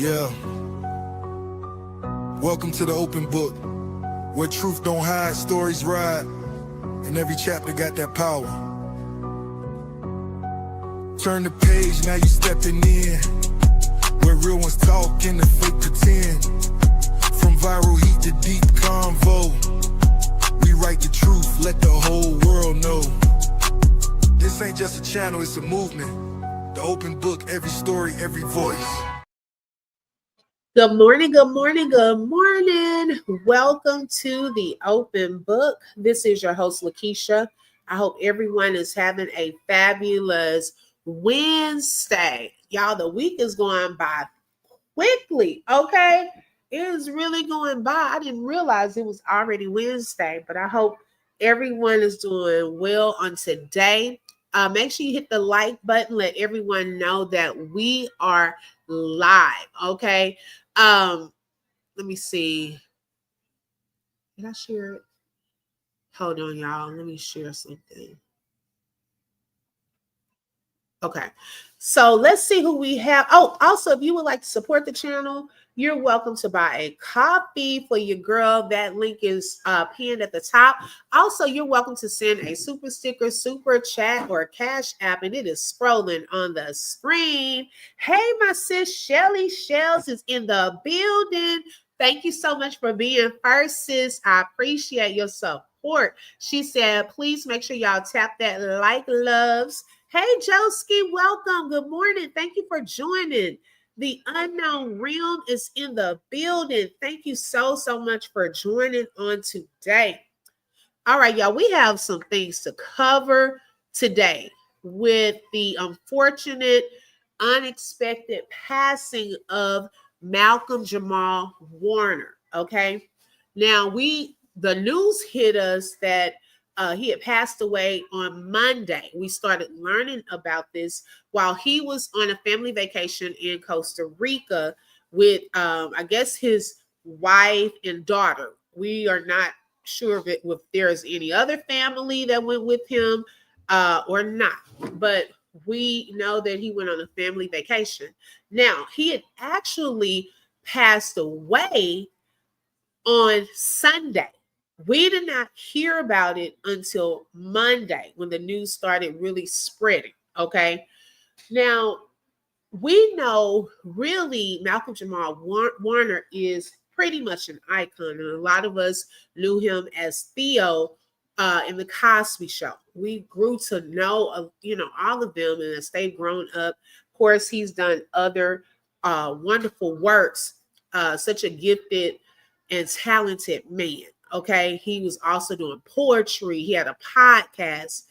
Yeah. Welcome to the open book, where truth don't hide, stories ride, and every chapter got that power. Turn the page, now you stepping in, where real ones talk and the fake pretend. From viral heat to deep convo, we write the truth, let the whole world know. This ain't just a channel, it's a movement. The open book, every story, every voice. Good morning, good morning, good morning. Welcome to the open book. This is your host, Lakeisha. I hope everyone is having a fabulous Wednesday. Y'all, the week is going by quickly, okay? It is really going by. I didn't realize it was already Wednesday, but I hope everyone is doing well on today. Make sure you hit the like button. Let everyone know that we are live, okay? Let me see. Did I share it? Hold on, y'all. Let me share something. Okay. So let's see who we have. Oh, also, if you would like to support the channel, you're welcome to buy a coffee for your girl. That link is pinned at the top. Also, you're welcome to send a super sticker, super chat, or cash app, and it is scrolling on the screen. Hey, my sis Shelly Shells is in the building. Thank you so much for being first, sis. I appreciate your support. She said, please make sure y'all tap that like, loves. Hey, Joski, welcome. Good morning. Thank you for joining. The Unknown Realm is in the building. Thank you so much for joining on today. All right, y'all, we have some things to cover today with the unfortunate, unexpected passing of Malcolm-Jamal Warner, okay? Now, the news hit us that he had passed away on Monday. We started learning about this while he was on a family vacation in Costa Rica with, I guess, his wife and daughter. We are not sure if there's any other family that went with him or not, but we know that he went on a family vacation. Now, he had actually passed away on Sunday. We did not hear about it until Monday when the news started really spreading, okay? Now, we know really Malcolm-Jamal Warner is pretty much an icon, and a lot of us knew him as Theo in the Cosby Show. We grew to know, all of them, and as they've grown up, of course, he's done other wonderful works, such a gifted and talented man. Okay, he was also doing poetry. He had a podcast,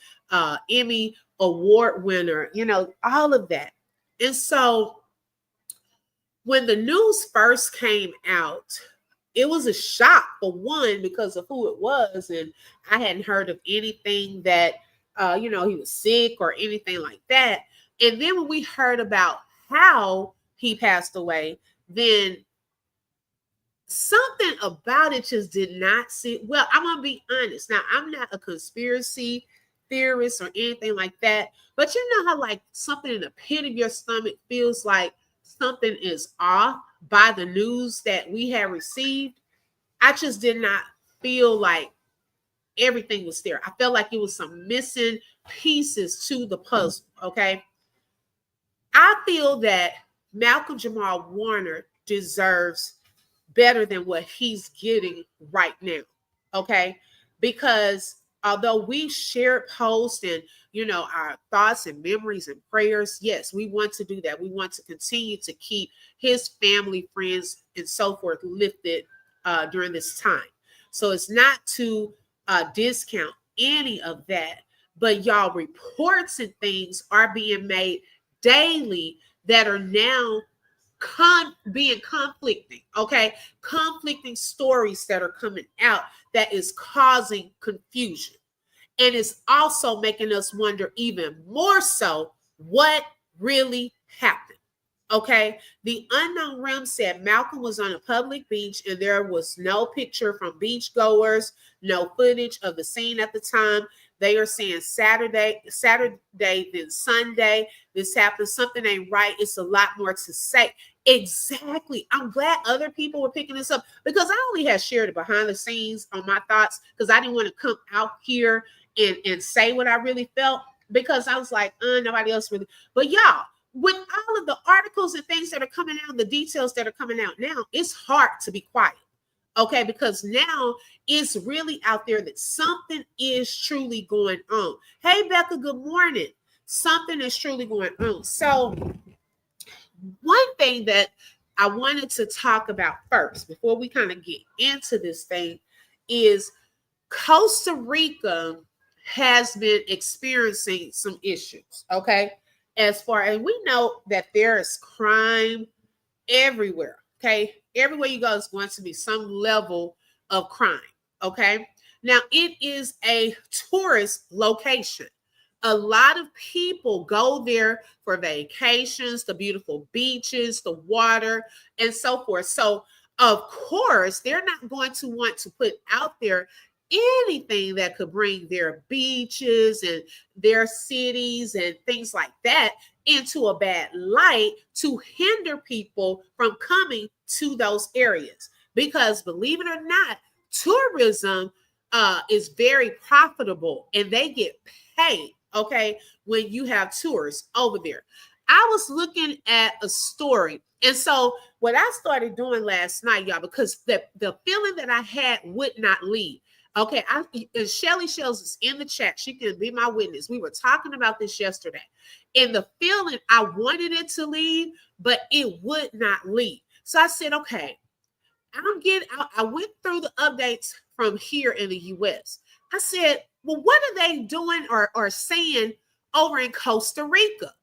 Emmy award winner, all of that. And so when the news first came out, it was a shock for one because of who it was. And I hadn't heard of anything that, he was sick or anything like that. And then when we heard about how he passed away, then something about it just did not sit well. I'm gonna be honest. Now, I'm not a conspiracy theorist or anything like that, but you know how like something in the pit of your stomach feels like something is off by the news that we have received. I just did not feel like everything was there. I felt like it was some missing pieces to the puzzle. Okay, I feel that Malcolm-Jamal Warner deserves better than what he's getting right now, okay? Because although we share posts and, our thoughts and memories and prayers, yes, we want to do that. We want to continue to keep his family, friends, and so forth lifted during this time. So it's not to discount any of that, but y'all, reports and things are being made daily that are now being conflicting, okay? Conflicting stories that are coming out that is causing confusion. And it's also making us wonder even more so what really happened, okay? The Unknown Realm said Malcolm was on a public beach and there was no picture from beachgoers, no footage of the scene at the time. They are saying Saturday, then Sunday, this happened. Something ain't right. It's a lot more to say. Exactly. I'm glad other people were picking this up because I only had shared it behind the scenes on my thoughts because I didn't want to come out here and say what I really felt because I was like, nobody else really. But y'all, with all of the articles and things that are coming out, the details that are coming out now, it's hard to be quiet. Okay, because now it's really out there that something is truly going on. Hey, Becca, good morning. Something is truly going on. So, one thing that I wanted to talk about first before we kind of get into this thing is Costa Rica has been experiencing some issues. Okay, as far as we know that there is crime everywhere. Okay, everywhere you go is going to be some level of crime. Okay, now it is a tourist location. A lot of people go there for vacations, the beautiful beaches, the water, and so forth. So, of course, they're not going to want to put out there anything that could bring their beaches and their cities and things like that into a bad light to hinder people from coming to those areas. Because believe it or not, tourism is very profitable and they get paid, okay, when you have tourists over there. I was looking at a story. And so what I started doing last night, y'all, because the feeling that I had would not leave. Okay, and Shelly Shells is in the chat. She can be my witness. We were talking about this yesterday. And the feeling, I wanted it to leave, but it would not leave. So I said, okay, I went through the updates from here in the US. I said, well, what are they doing or saying over in Costa Rica?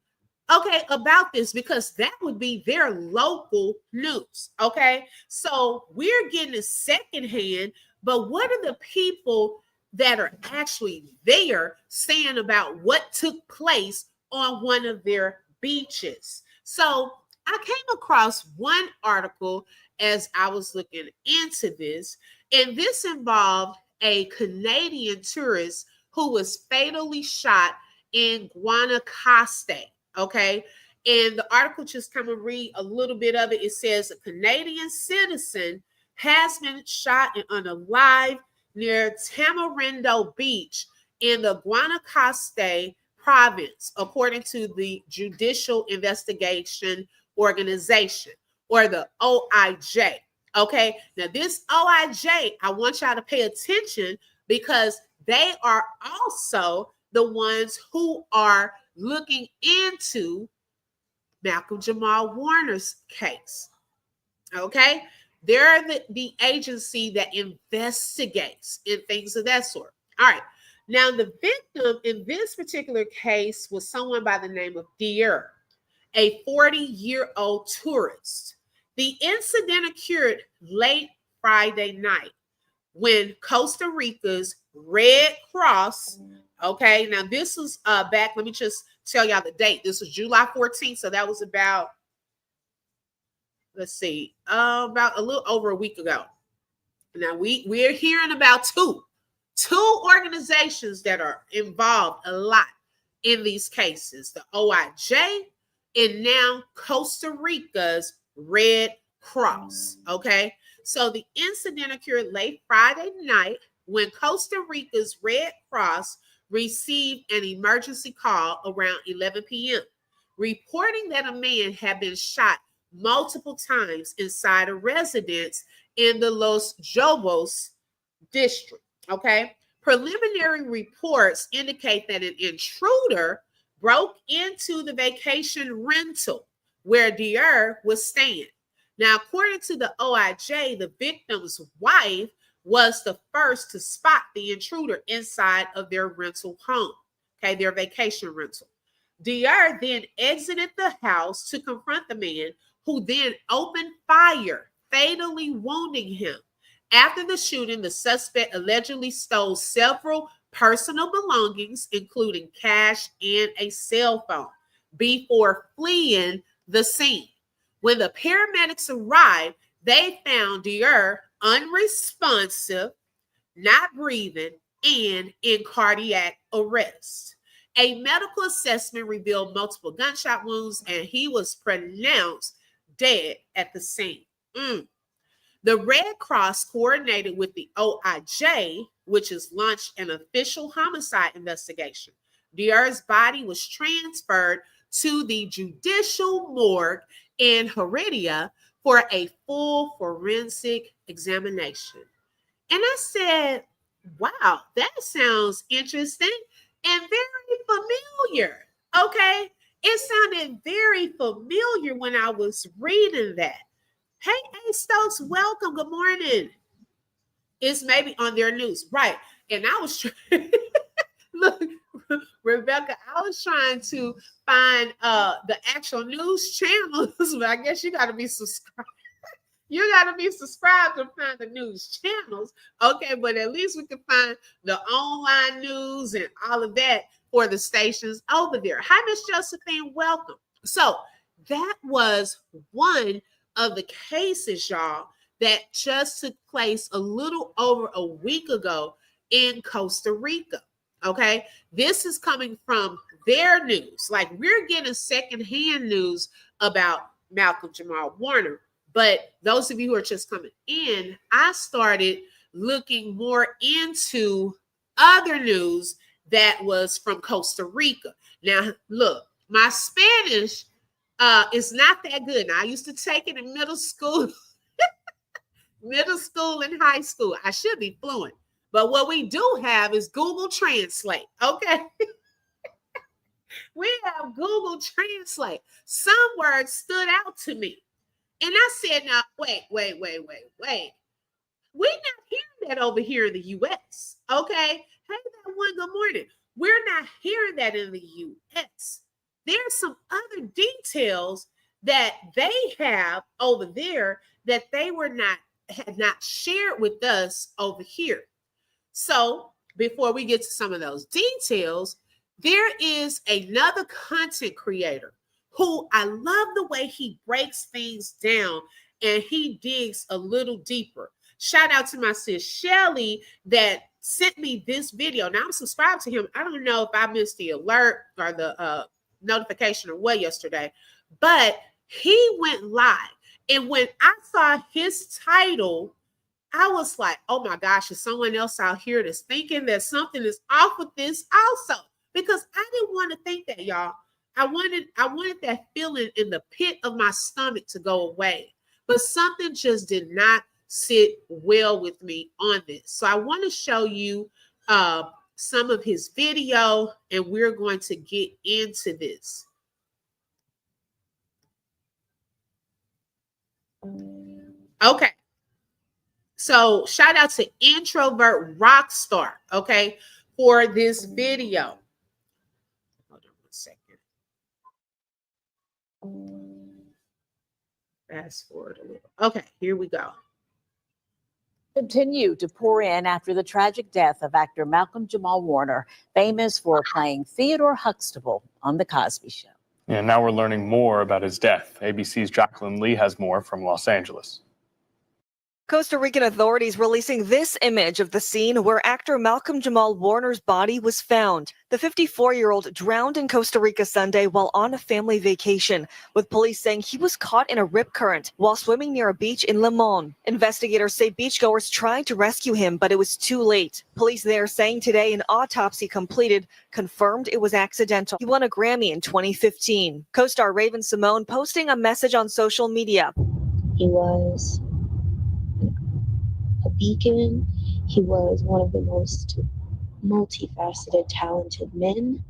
Okay, about this, because that would be their local news. Okay, so we're getting it secondhand, but what are the people that are actually there saying about what took place on one of their beaches? So I came across one article as I was looking into this, and this involved a Canadian tourist who was fatally shot in Guanacaste. Okay. And the article, just come and read a little bit of it. It says a Canadian citizen has been shot and unalive near Tamarindo Beach in the Guanacaste province, according to the Judicial Investigation Organization, or the OIJ. Okay. Now, this OIJ, I want y'all to pay attention because they are also the ones who are looking into Malcolm-Jamal Warner's case. Okay. They're the agency that investigates and things of that sort. All right. Now, the victim in this particular case was someone by the name of Dier, a 40-year-old tourist. The incident occurred late Friday night when Costa Rica's Red Cross, okay, now this was back, let me just tell y'all the date. This was July 14th, so that was about, let's see, about a little over a week ago. Now we're hearing about two organizations that are involved a lot in these cases, the OIJ and now Costa Rica's Red Cross, okay? So the incident occurred late Friday night when Costa Rica's Red Cross received an emergency call around 11 p.m., reporting that a man had been shot multiple times inside a residence in the Los Jobos district, okay? Preliminary reports indicate that an intruder broke into the vacation rental where Dier was staying. Now, according to the OIJ, the victim's wife was the first to spot the intruder inside of their rental home, okay, their vacation rental. Dier then exited the house to confront the man, who then opened fire, fatally wounding him. After the shooting, the suspect allegedly stole several personal belongings, including cash and a cell phone, before fleeing the scene. When the paramedics arrived, they found Dier unresponsive, not breathing, and in cardiac arrest. A medical assessment revealed multiple gunshot wounds, and he was pronounced dead at the scene. The Red Cross coordinated with the OIJ, which has launched an official homicide investigation. Diar's body was transferred to the judicial morgue in Heredia for a full forensic examination. And I said, wow, that sounds interesting and very familiar. Okay. It sounded very familiar when I was reading that. Hey, Stokes, welcome. Good morning. It's maybe on their news. Right. And I was trying, look, Rebecca, I was trying to find the actual news channels, but I guess you got to be subscribed. You got to be subscribed to find the news channels. Okay, but at least we can find the online news and all of that for the stations over there. Hi, Miss Josephine, welcome. So that was one of the cases, y'all, that just took place a little over a week ago in Costa Rica. Okay, this is coming from their news. Like, we're getting secondhand news about Malcolm-Jamal Warner. But those of you who are just coming in, I started looking more into other news that was from Costa Rica. Now, look, my Spanish is not that good. Now, I used to take it in middle school, and high school. I should be fluent. But what we do have is Google Translate, okay? We have Google Translate. Some words stood out to me. And I said, now, wait. We're not hearing that over here in the U.S., okay? Hey, that one, good morning. We're not hearing that in the U.S. There's some other details that they have over there that they had not shared with us over here. So before we get to some of those details, there is another content creator who I love the way he breaks things down and he digs a little deeper. Shout out to my sis Shelly that sent me this video. Now I'm subscribed to him. I don't know if I missed the alert or the notification or what yesterday, but he went live. And when I saw his title, I was like, oh my gosh, is someone else out here that's thinking that something is off with this also? Because I didn't want to think that, y'all. I wanted that feeling in the pit of my stomach to go away, but something just did not sit well with me on this. So I want to show you some of his video, and we're going to get into this. Okay. So shout out to Introvert Rockstar, okay, for this video. Hold on 1 second. Fast forward a little. Okay, here we go. Continue to pour in after the tragic death of actor Malcolm-Jamal Warner, famous for playing Theodore Huxtable on The Cosby Show. And now we're learning more about his death. ABC's Jacqueline Lee has more from Los Angeles. Costa Rican authorities releasing this image of the scene where actor Malcolm-Jamal Warner's body was found. The 54-year-old drowned in Costa Rica Sunday while on a family vacation, with police saying he was caught in a rip current while swimming near a beach in Limon. Investigators say beachgoers tried to rescue him, but it was too late. Police there saying today an autopsy completed confirmed it was accidental. He won a Grammy in 2015. Co-star Raven Simone posting a message on social media. He was a beacon. He was one of the most multifaceted, talented men.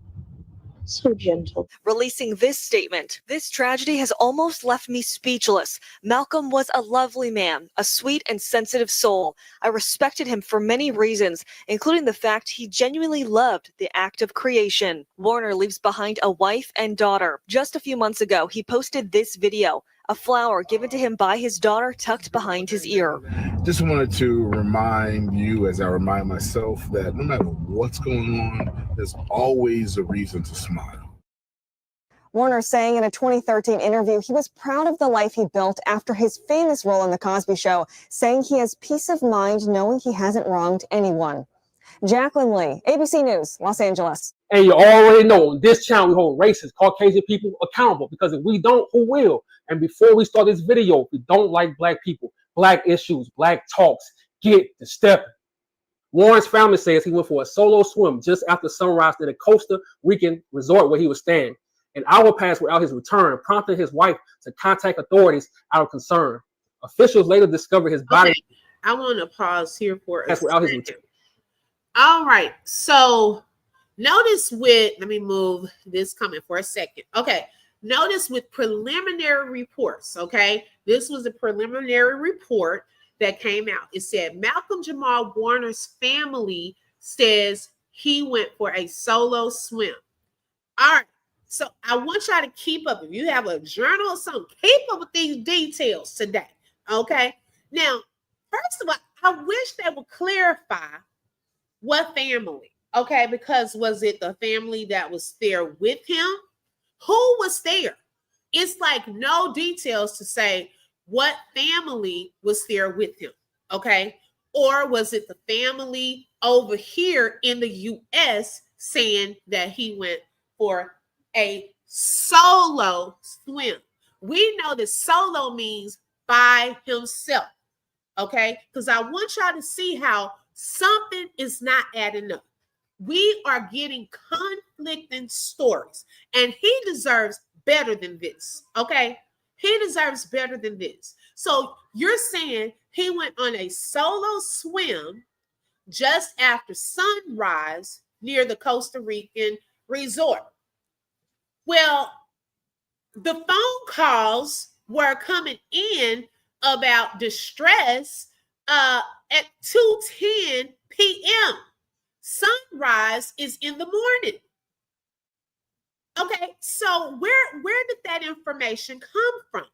So gentle. Releasing this statement, "This tragedy has almost left me speechless. Malcolm was a lovely man, a sweet and sensitive soul. I respected him for many reasons, including the fact he genuinely loved the act of creation." Warner leaves behind a wife and daughter. Just a few months ago, he posted this video, a flower given to him by his daughter tucked behind his ear. Just wanted to remind you, as I remind myself, that no matter what's going on, there's always a reason to smile. Warner saying in a 2013 interview he was proud of the life he built after his famous role in The Cosby Show, saying he has peace of mind knowing he hasn't wronged anyone. Jacqueline Lee, ABC News, Los Angeles. And you already know on this channel we hold racist Caucasian people accountable, because if we don't, who will? And before we start this video, if you don't like black people, black issues, black talks, get to stepping. Warren's family says he went for a solo swim just after sunrise at a Costa Rican resort where he was staying. An hour passed without his return, prompting his wife to contact authorities out of concern. Officials later discovered his body. Okay, I want to pause here for a without his second. return. All right, so notice with, let me move this comment for a second. Okay, notice with preliminary reports, okay, this was a preliminary report that came out. It said Malcolm-Jamal Warner's family says he went for a solo swim. All right, so I want y'all to keep up. If you have a journal or something, keep up with these details today, okay? Now, first of all, I wish they would clarify what family, okay? Because was it the family that was there with him? Who was there? It's like no details to say what family was there with him, okay? Or was it the family over here in the U.S. saying that he went for a solo swim? We know that solo means by himself, okay? Because I want y'all to see how something is not adding up. We are getting conflicting stories, and he deserves better than this, okay? He deserves better than this. So you're saying he went on a solo swim just after sunrise near the Costa Rican resort. Well, the phone calls were coming in about distress at 2:10 p.m. Sunrise is in the morning. Okay, so where did that information come from?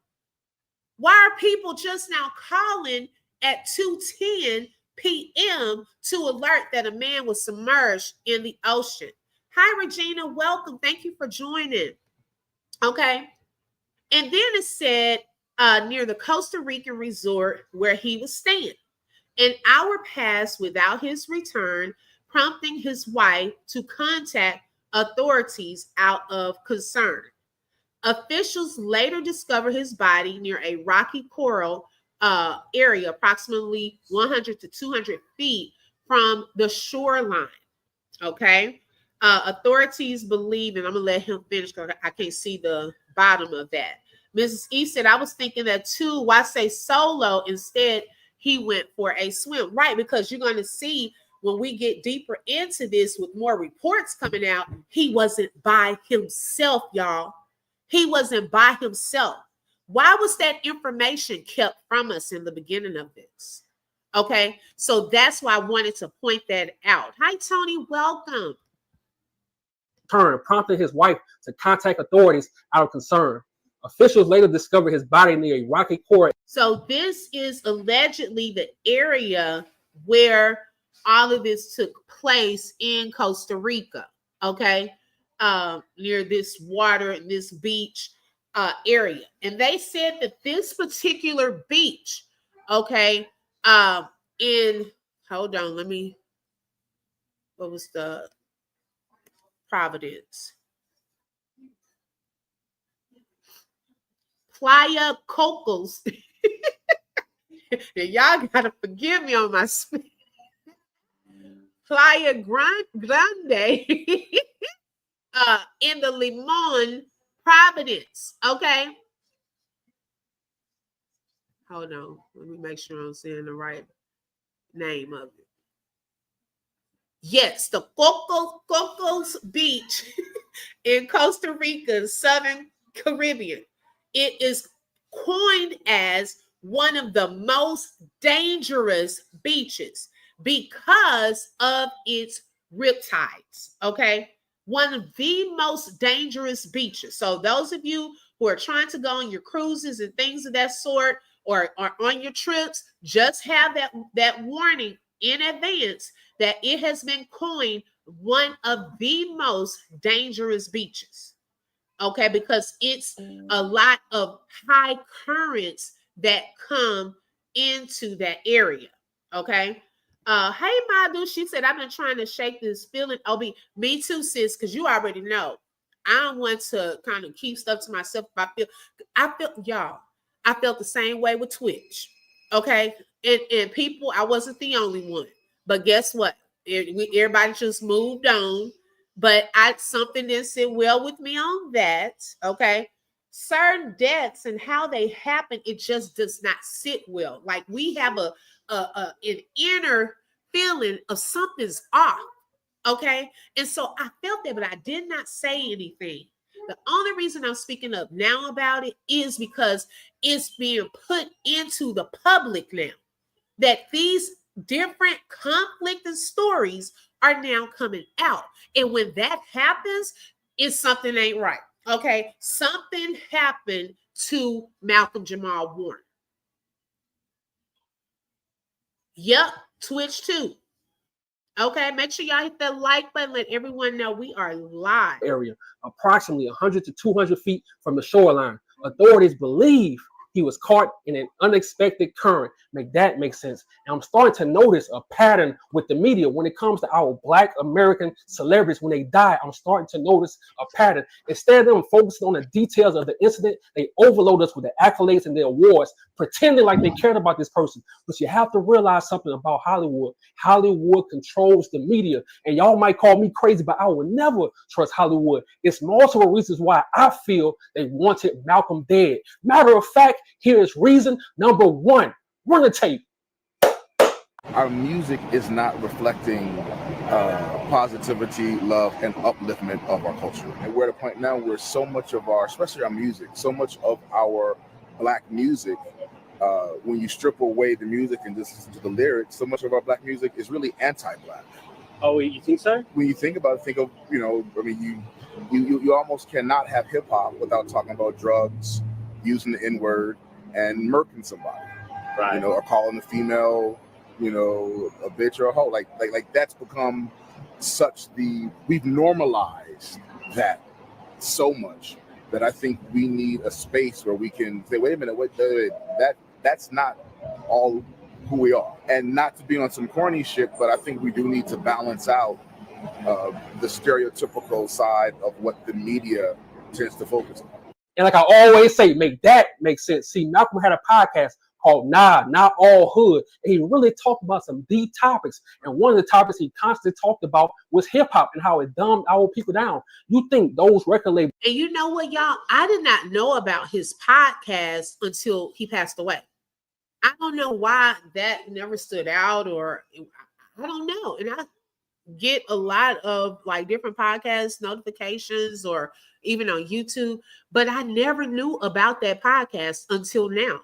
Why are people just now calling at 2:10 p.m. to alert that a man was submerged in the ocean? Hi, Regina, welcome. Thank you for joining. Okay, and then it said near the Costa Rican resort where he was staying. An hour passed without his return, prompting his wife to contact authorities out of concern. Officials later discovered his body near a rocky coral area, approximately 100 to 200 feet from the shoreline. Okay. Authorities believe, and I'm going to let him finish because I can't see the bottom of that. Mrs. E said, I was thinking that too. Why say solo? Instead, he went for a swim. Right, because you're going to see when we get deeper into this with more reports coming out, he wasn't by himself, y'all. He wasn't by himself. Why was that information kept from us in the beginning of this? Okay, so that's why I wanted to point that out. Hi, Tony, welcome. Prompting his wife to contact authorities out of concern. Officials later discovered his body near a rocky coral. So this is allegedly the area where all of this took place in Costa Rica, okay, near this water, this beach area. And they said that this particular beach, okay, hold on, what was the Providence? Playa Cocos. And y'all gotta forgive me on my speech. Playa Grande in the Limon, Providence. Okay. Hold on. Let me make sure I'm saying the right name of it. Yes, the Cocos Beach in Costa Rica, Southern Caribbean. It is coined as one of the most dangerous beaches because of its riptides, okay? One of the most dangerous beaches. So those of you who are trying to go on your cruises and things of that sort, or on your trips, just have that warning in advance that it has been coined one of the most dangerous beaches. Okay, because it's a lot of high currents that come into that area. Okay, Hey Madu, she said, I've been trying to shake this feeling. Me too, sis, because you already know. I don't want to kind of keep stuff to myself. I felt the same way with Twitch. Okay. And people, I wasn't the only one. But guess what? Everybody just moved on. But something didn't sit well with me on that. Okay. Certain deaths and how they happen, it just does not sit well. Like we have an inner feeling of something's off. Okay. And so I felt that, but I did not say anything. The only reason I'm speaking up now about it is because it's being put into the public now that these different conflicting stories are now coming out. And when that happens, something ain't right. Okay. Something happened to Malcolm-Jamal Warner. Yep. Twitch too. Okay, make sure y'all hit that like button. Let everyone know we are live. Area, approximately 100 to 200 feet from the shoreline. Authorities believe he was caught in an unexpected current. Make that make sense. And I'm starting to notice a pattern with the media when it comes to our Black American celebrities. When they die, I'm starting to notice a pattern. Instead of them focusing on the details of the incident, they overload us with the accolades and the awards, pretending like they cared about this person. But you have to realize something about Hollywood. Hollywood controls the media. And y'all might call me crazy, but I will never trust Hollywood. It's multiple reasons why I feel they wanted Malcolm dead. Matter of fact, here is reason number one. Run the tape. Our music is not reflecting positivity, love, and upliftment of our culture. And we're at a point now where so much of our, especially our music, so much of our Black music, when you strip away the music and just listen to the lyrics, so much of our Black music is really anti-Black. Oh, you think so? When you think about it, think of, you almost cannot have hip hop without talking about drugs, using the N-word, and murking somebody. Right. Or calling a female, a bitch or a hoe. Like that's become we've normalized that so much that I think we need a space where we can say, wait a minute, that's not all who we are. And not to be on some corny shit, but I think we do need to balance out the stereotypical side of what the media tends to focus on. And like I always say, make that make sense. See, Malcolm had a podcast called Nah, Not All Hood. And he really talked about some deep topics. And one of the topics he constantly talked about was hip hop and how it dumbed our people down. You think those record labels. And you know what, y'all? I did not know about his podcast until he passed away. I don't know why that never stood out, or I don't know. And I get a lot of like different podcast notifications or even on YouTube, but I never knew about that podcast until now.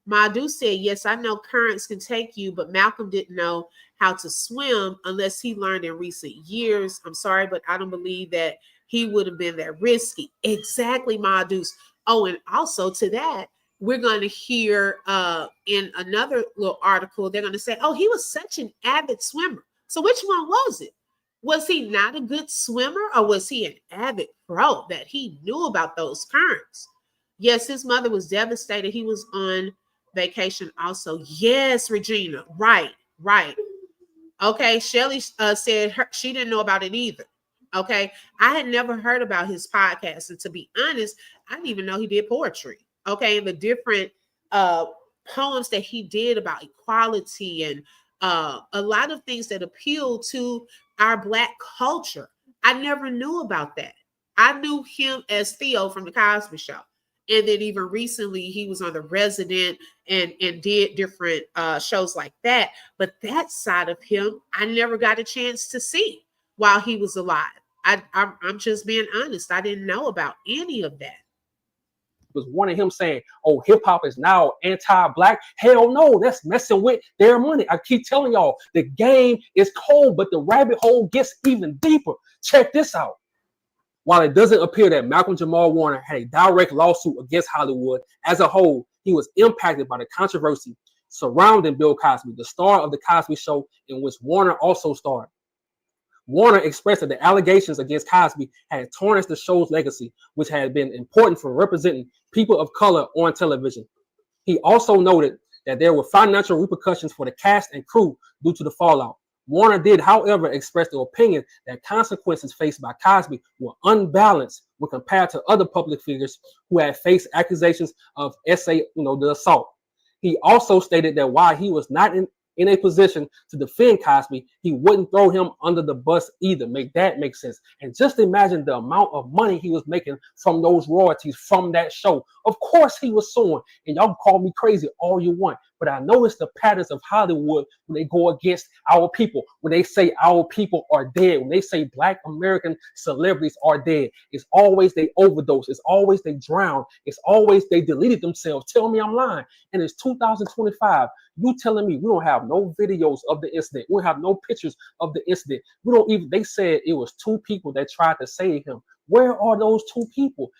Madu said, yes, I know currents can take you, but Malcolm didn't know how to swim unless he learned in recent years. I'm sorry, but I don't believe that he would have been that risky. Exactly, Madu. Oh, and also to that, we're going to hear in another little article, they're going to say, oh, he was such an avid swimmer. So which one was it? Was he not a good swimmer, or was he an avid pro that he knew about those currents? Yes, his mother was devastated. He was on vacation also. Yes, Regina. Right. Okay. Shelly said she didn't know about it either. Okay. I had never heard about his podcast. And to be honest, I didn't even know he did poetry. Okay. And the different poems that he did about equality and a lot of things that appeal to our Black culture. I never knew about that. I knew him as Theo from the Cosby Show. And then even recently he was on The Resident and did different shows like that. But that side of him, I never got a chance to see while he was alive. I'm just being honest. I didn't know about any of that. Was one of him saying, oh, hip hop is now anti-Black. Hell no, that's messing with their money. I keep telling y'all, the game is cold, but the rabbit hole gets even deeper. Check this out. While it doesn't appear that Malcolm-Jamal Warner had a direct lawsuit against Hollywood as a whole, he was impacted by the controversy surrounding Bill Cosby, the star of The Cosby Show, in which Warner also starred. Warner expressed that the allegations against Cosby had tarnished the show's legacy, which had been important for representing people of color on television. He also noted that there were financial repercussions for the cast and crew due to the fallout. Warner did, however, express the opinion that consequences faced by Cosby were unbalanced when compared to other public figures who had faced accusations of the assault. He also stated that while he was not in a position to defend Cosby, he wouldn't throw him under the bus either. Make that make sense. And just imagine the amount of money he was making from those royalties from that show. Of course he was suing, and y'all can call me crazy all you want, but I noticed the patterns of Hollywood when they go against our people, when they say our people are dead, when they say Black American celebrities are dead. It's always they overdose. It's always they drown. It's always they deleted themselves. Tell me I'm lying. And it's 2025. You telling me we don't have no videos of the incident? We don't have no pictures of the incident. We don't even. They said it was 2 people that tried to save him. Where are those 2 people?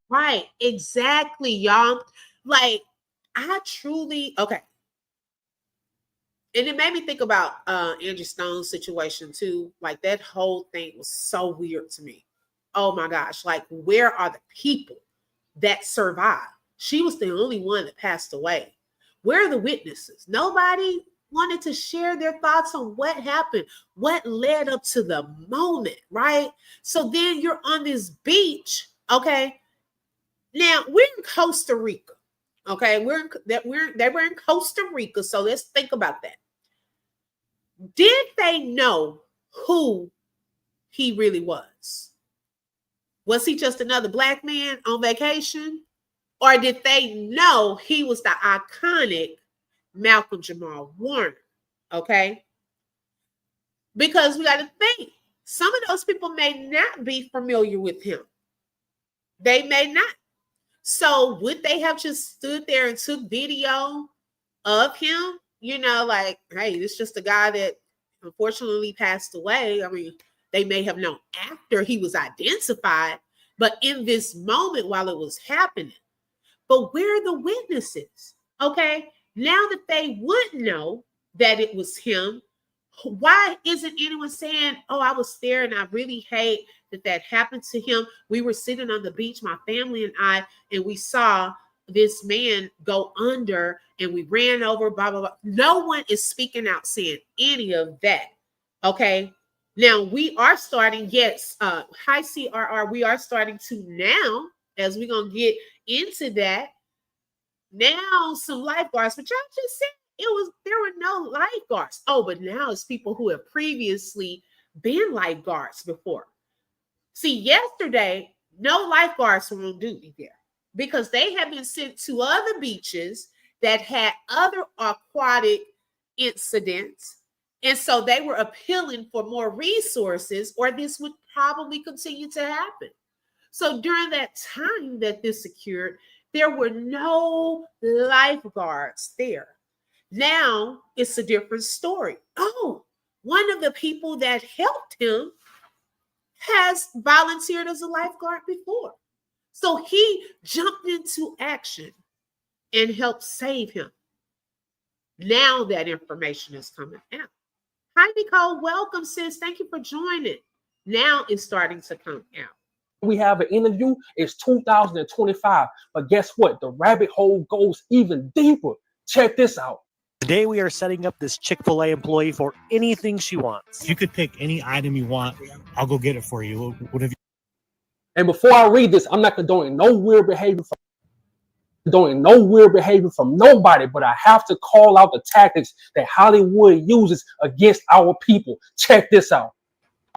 Right, exactly, y'all. Like, I truly okay. And it made me think about Angie Stone's situation too. Like, that whole thing was so weird to me. Oh my gosh! Like, where are the people that survived? She was the only one that passed away. Where are the witnesses? Nobody wanted to share their thoughts on what happened, what led up to the moment, right? So then you're on this beach, okay? Now we're in Costa Rica, okay? They were in Costa Rica, so let's think about that. Did they know who he really was? Was he just another Black man on vacation? Or did they know he was the iconic Malcolm-Jamal Warner? Okay? Because we got to think, some of those people may not be familiar with him. They may not. So would they have just stood there and took video of him? You know, like, hey, this is just a guy that unfortunately passed away. I mean, they may have known after he was identified, but in this moment while it was happening. But where are the witnesses? Okay, now that they would know that it was him, why isn't anyone saying, oh, I was there and I really hate that happened to him. We were sitting on the beach, my family and I, and we saw this man go under and we ran over, blah, blah, blah. No one is speaking out saying any of that. Okay, now we are starting, yes, hi CRR, we are starting to now, as we're going to get into that. Now some lifeguards, but y'all just said there were no lifeguards. Oh, but now it's people who have previously been lifeguards before. See, yesterday, no lifeguards were on duty there because they had been sent to other beaches that had other aquatic incidents. And so they were appealing for more resources, or this would probably continue to happen. So during that time that this occurred, there were no lifeguards there. Now it's a different story. Oh, one of the people that helped him has volunteered as a lifeguard before. So he jumped into action and helped save him. Now that information is coming out. Hi, Nicole. Welcome, sis. Thank you for joining. Now it's starting to come out. We have an interview. It's 2025. But guess what? The rabbit hole goes even deeper. Check this out. Today we are setting up this Chick-fil-A employee for anything she wants. You could pick any item you want. I'll go get it for you. Whatever. And before I read this, I'm not condoning no weird behavior from nobody, but I have to call out the tactics that Hollywood uses against our people. Check this out.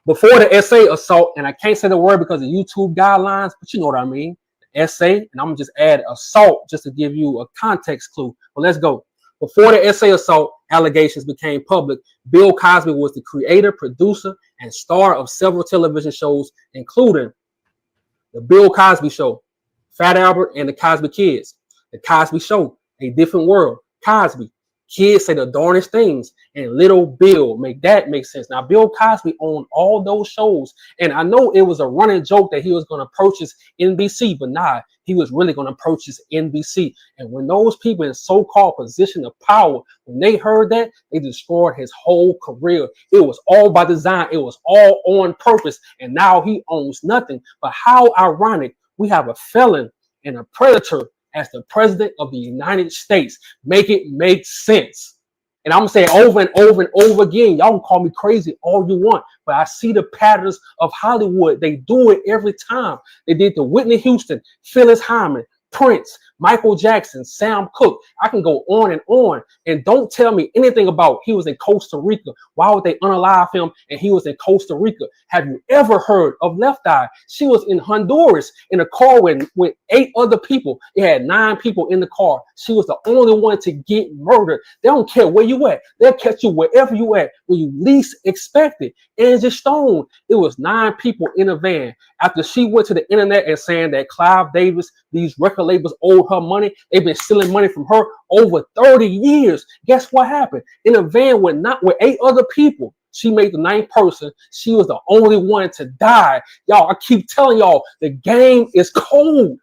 Before the SA assault, and I can't say the word because of YouTube guidelines, but you know what I mean. The SA, and I'm gonna just add assault just to give you a context clue. But let's go. Before the SA assault allegations became public, Bill Cosby was the creator, producer, and star of several television shows, including The Bill Cosby Show, Fat Albert and the Cosby Kids, The Cosby Show, A Different World, Cosby, Kids Say the Darnest Things, and Little Bill. Make that make sense. Now, Bill Cosby owned all those shows, and I know it was a running joke that he was going to purchase NBC, but nah, he was really going to purchase NBC. And when those people in so-called position of power, when they heard that, they destroyed his whole career. It was all by design. It was all on purpose, and now he owns nothing. But how ironic, we have a felon and a predator as the president of the United States. Make it make sense. And I'm saying over and over and over again, y'all can call me crazy all you want, but I see the patterns of Hollywood. They do it every time. They did to Whitney Houston, Phyllis Hyman, Prince, Michael Jackson, Sam Cooke. I can go on. And don't tell me anything about he was in Costa Rica. Why would they unalive him and he was in Costa Rica? Have you ever heard of Left Eye? She was in Honduras in a car with 8 other people. It had 9 people in the car. She was the only one to get murdered. They don't care where you at. They'll catch you wherever you at when you least expect it. Angie Stone, it was 9 people in a van. After she went to the internet and saying that Clive Davis, these record labels owed her money, they've been stealing money from her over 30 years. Guess what happened? In a van with 8 other people, she made the 9th person. She was the only one to die. Y'all, I keep telling y'all, the game is cold.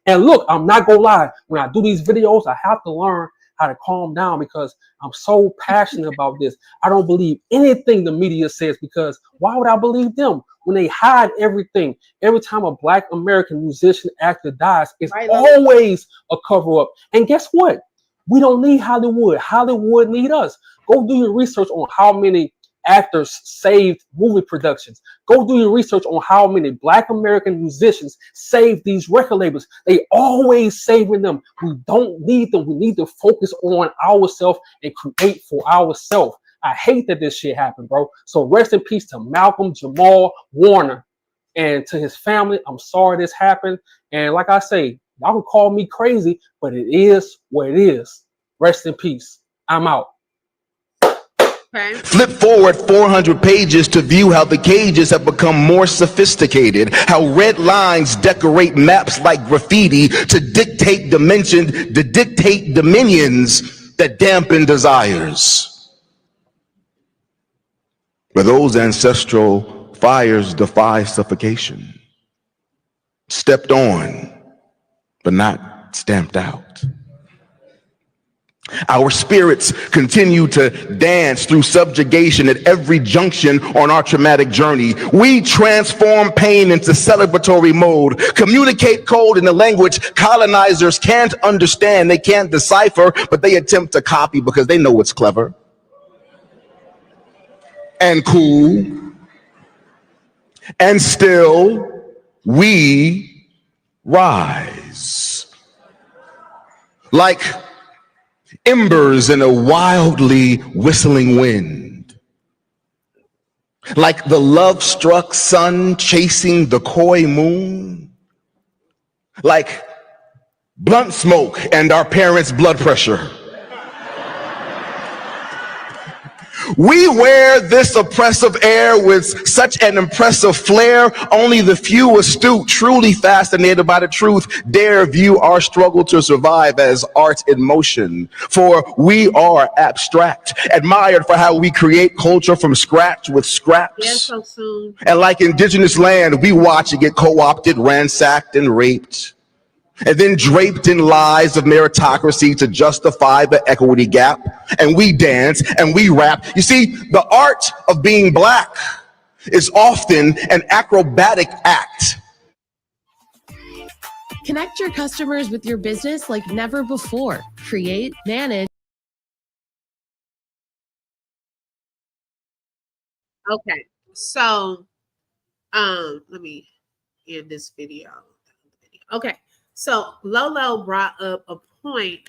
And look, I'm not gonna lie. When I do these videos, I have to learn how to calm down because I'm so passionate about this. I don't believe anything the media says because why would I believe them when they hide everything? Every time a Black American musician actor dies, it's always a cover up. And guess what? We don't need Hollywood. Hollywood need us. Go do your research on how many actors saved movie productions. Go do your research on how many Black American musicians saved these record labels. They always saving them. We don't need them. We need to focus on ourselves and create for ourselves. I hate that this shit happened, bro. So rest in peace to Malcolm-Jamal Warner and to his family. I'm sorry this happened. And like I say, y'all can call me crazy, but it is what it is. Rest in peace. I'm out. Okay. Flip forward 400 pages to view how the cages have become more sophisticated, how red lines decorate maps like graffiti to dictate dominions that dampen desires. But those ancestral fires defy suffocation, stepped on, but not stamped out. Our spirits continue to dance through subjugation at every junction on our traumatic journey. We transform pain into celebratory mode, communicate code in a language colonizers can't understand, they can't decipher, but they attempt to copy because they know it's clever and cool. And still, we rise. Like embers in a wildly whistling wind, like the love-struck sun chasing the coy moon, like blunt smoke and our parents' blood pressure. We wear this oppressive air with such an impressive flair. Only the few astute, truly fascinated by the truth, dare view our struggle to survive as art in motion. For we are abstract, admired for how we create culture from scratch with scraps. Yeah, so soon. And like indigenous land, we watch it get co-opted, ransacked, and raped. And then draped in lies of meritocracy to justify the equity gap. And we dance and we rap. You see, the art of being Black is often an acrobatic act. Connect your customers with your business like never before. Create, manage. Okay, so let me end this video. Okay. So Lolo brought up a point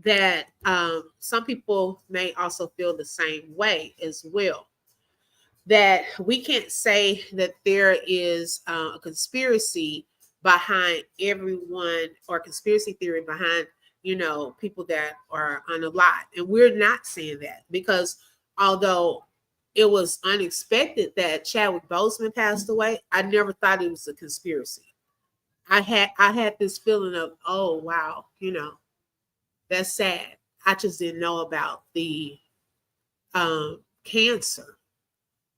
that some people may also feel the same way as well. That we can't say that there is a conspiracy behind everyone or conspiracy theory behind, people that are unalive. And we're not saying that because although it was unexpected that Chadwick Boseman passed away, I never thought it was a conspiracy. I had this feeling of, oh, wow, that's sad. I just didn't know about the cancer.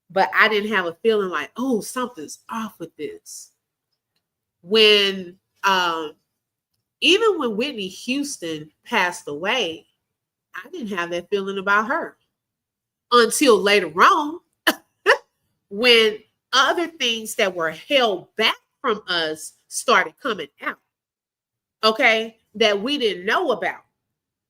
But I didn't have a feeling like, oh, something's off with this. When, even when Whitney Houston passed away, I didn't have that feeling about her until later on when other things that were held back from us started coming out. okay, that we didn't know about.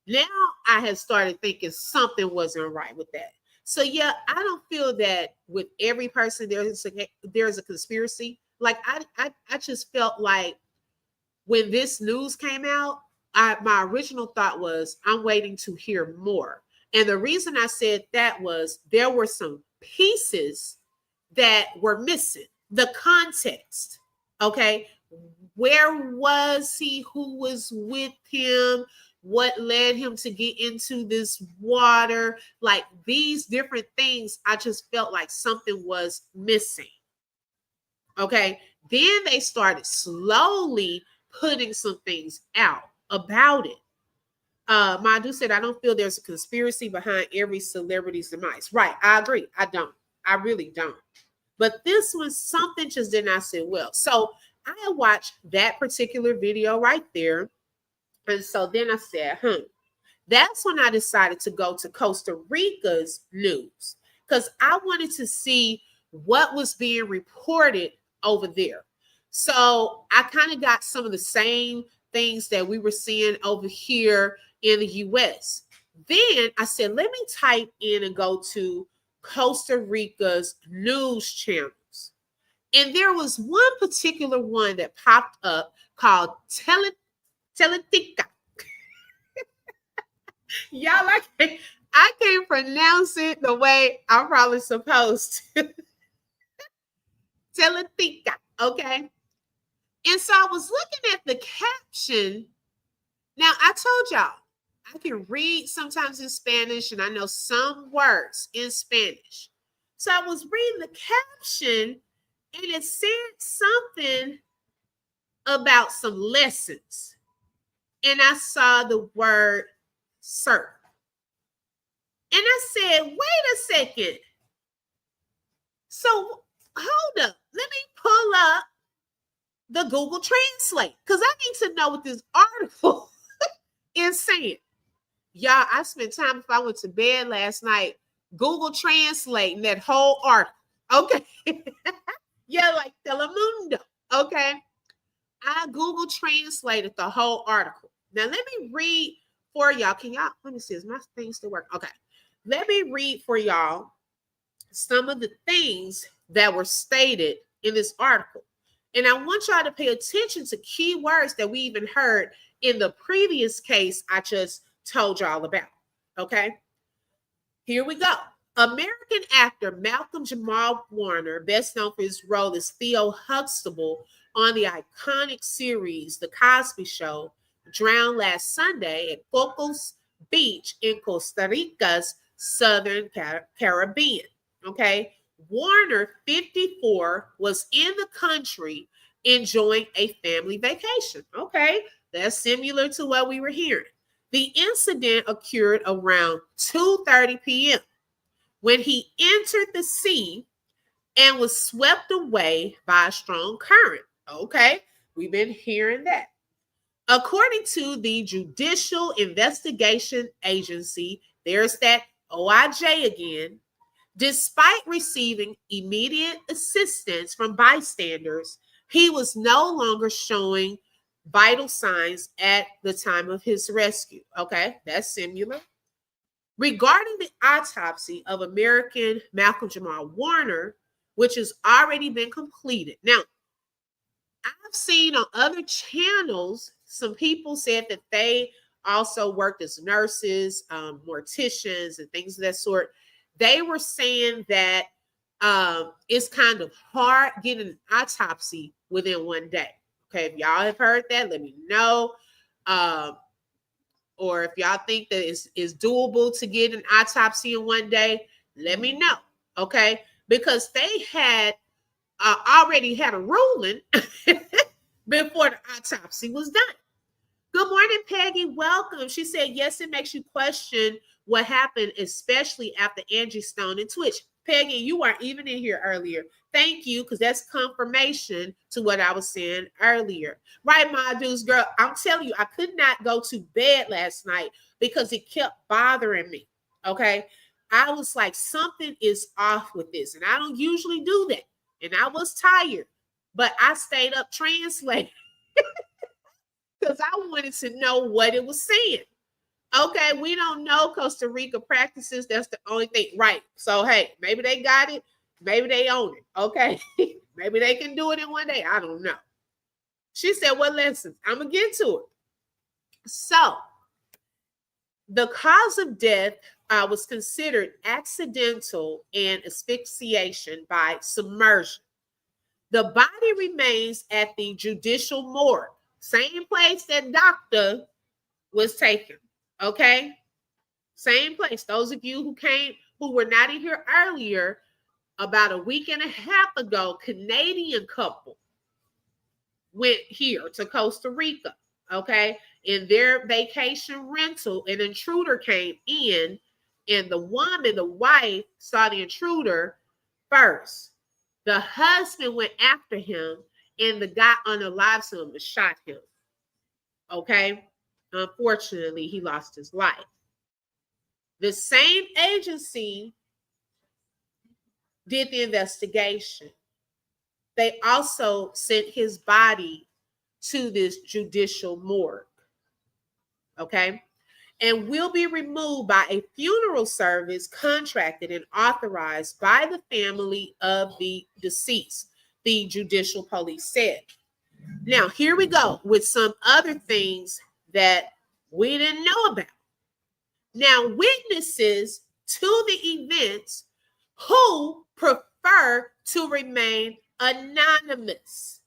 Now I had started thinking something wasn't right with that. So yeah, I don't feel that with every person there's a conspiracy. Like I just felt like when this news came out, my original thought was I'm waiting to hear more. And the reason I said that was there were some pieces that were missing. The context, okay? Where was he? Who was with him? What led him to get into this water? Like these different things, I just felt like something was missing. Okay. Then they started slowly putting some things out about it. Madu said, I don't feel there's a conspiracy behind every celebrity's demise. Right. I agree. I don't. I really don't. But this one, something just did not sit well. So I watched that particular video right there. And so then I said, that's when I decided to go to Costa Rica's news because I wanted to see what was being reported over there. So I kind of got some of the same things that we were seeing over here in the US. Then I said, let me type in and go to Costa Rica's news channels. And there was one particular one that popped up called Teletica. Y'all, I can't pronounce it the way I'm probably supposed to. Teletica, okay? And so I was looking at the caption. Now, I told y'all, I can read sometimes in Spanish, and I know some words in Spanish. So I was reading the caption, and it said something about some lessons. And I saw the word surf. And I said, wait a second. So hold up. Let me pull up the Google Translate because I need to know what this article is saying. Y'all, I spent time before I went to bed last night Google translating that whole article. Okay. Yeah, like Telemundo. Okay. I Google translated the whole article. Now let me read for y'all. Can y'all, let me see, is my thing still work? Okay. Let me read for y'all some of the things that were stated in this article. And I want y'all to pay attention to key words that we even heard in the previous case I just told y'all about. Okay. Here we go. American actor Malcolm-Jamal Warner, best known for his role as Theo Huxtable on the iconic series The Cosby Show, drowned last Sunday at Cocos Beach in Costa Rica's southern Caribbean. Okay. Warner, 54, was in the country enjoying a family vacation. Okay. That's similar to what we were hearing. The incident occurred around 2:30 p.m. when he entered the sea and was swept away by a strong current. Okay, we've been hearing that. According to the Judicial Investigation Agency, there's that OIJ again, despite receiving immediate assistance from bystanders, he was no longer showing vital signs at the time of his rescue. Okay, that's similar. Regarding the autopsy of American Malcolm-Jamal Warner, which has already been completed. Now, I've seen on other channels, some people said that they also worked as nurses, morticians, and things of that sort. They were saying that it's kind of hard getting an autopsy within one day. Okay, if y'all have heard that, let me know. Or if y'all think that it's doable to get an autopsy in one day, let me know. Okay, because they had already had a ruling before the autopsy was done. Good morning, Peggy. Welcome. She said, yes, it makes you question what happened, especially after Angie Stone and Twitch. Peggy, you weren't even in here earlier. Thank you, because that's confirmation to what I was saying earlier. Right, my dudes, girl, I'm telling you, I could not go to bed last night because it kept bothering me, okay? I was like, something is off with this, and I don't usually do that, and I was tired, but I stayed up translating. because I wanted to know what it was saying. Okay, we don't know Costa Rica practices. That's the only thing, right? So, hey, maybe they got it. Maybe they own it. Okay, maybe they can do it in one day. I don't know. She said, what lessons? I'm going to get to it. So, the cause of death was considered accidental and asphyxiation by submersion. The body remains at the judicial morgue, same place that doctor was taken. Okay, same place. Those of you who were not in here earlier, about a week and a half ago, Canadian couple went here to Costa Rica. Okay, in their vacation rental, an intruder came in, and the wife, saw the intruder first. The husband went after him, and the guy unalived him and shot him. Okay, unfortunately, he lost his life. The same agency did the investigation. They also sent his body to this judicial morgue. Okay, and will be removed by a funeral service contracted and authorized by the family of the deceased, the judicial police said. Now, here we go with some other things that we didn't know about. Now, witnesses to the events who prefer to remain anonymous.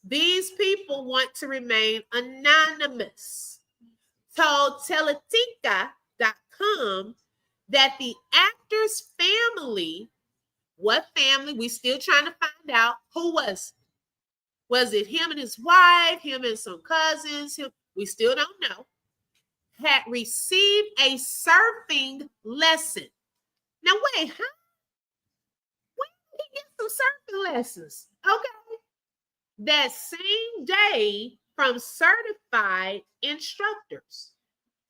These people want to remain anonymous. Told Teletica.com that the actor's family, what family? We still trying to find out who was. Was it him and his wife, him and some cousins? We still don't know. Had received a surfing lesson. Now wait, huh? When did he get some surfing lessons? Okay. That same day from certified instructors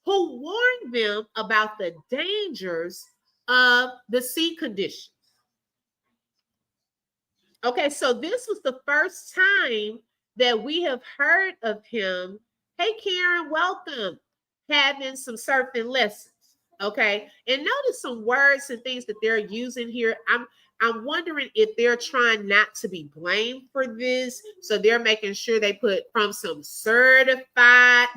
who warned them about the dangers of the sea conditions. Okay, so this was the first time that we have heard of him. Hey, Karen, welcome. Having some surfing lessons. Okay, and notice some words and things that they're using here. I'm wondering if they're trying not to be blamed for this, so they're making sure they put from some certified.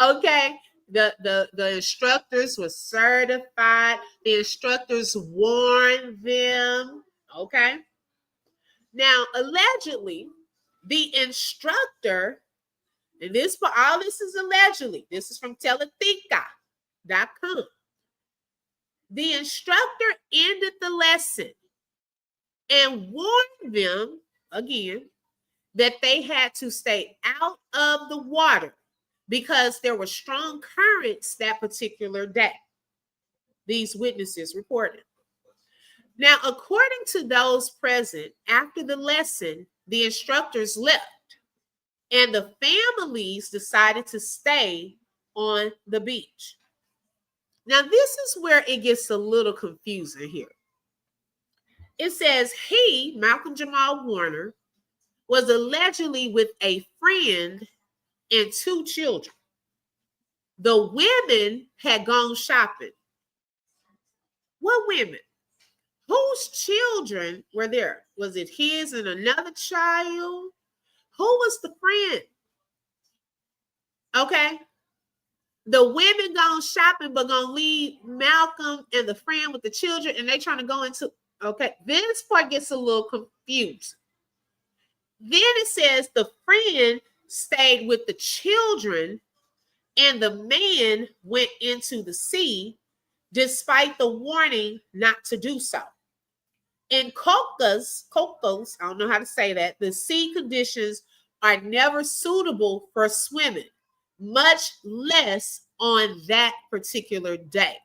Okay, the instructors were certified. The instructors warned them. Okay. Now, allegedly, the instructor, and this for all this is allegedly. This is from Teletica.com. The instructor ended the lesson and warned them again that they had to stay out of the water because there were strong currents that particular day. These witnesses reported. Now, according to those present, after the lesson, the instructors left and the families decided to stay on the beach. Now, this is where it gets a little confusing here. It says he, Malcolm-Jamal Warner, was allegedly with a friend and 2 children. The women had gone shopping. What women? Whose children were there? Was it his and another child? Who was the friend? Okay. The women gone shopping, but gonna leave Malcolm and the friend with the children, and they trying to go into, okay, this part gets a little confused. Then it says the friend stayed with the children and the man went into the sea despite the warning not to do so. In Cocos, I don't know how to say that, the sea conditions are never suitable for swimming, much less on that particular day.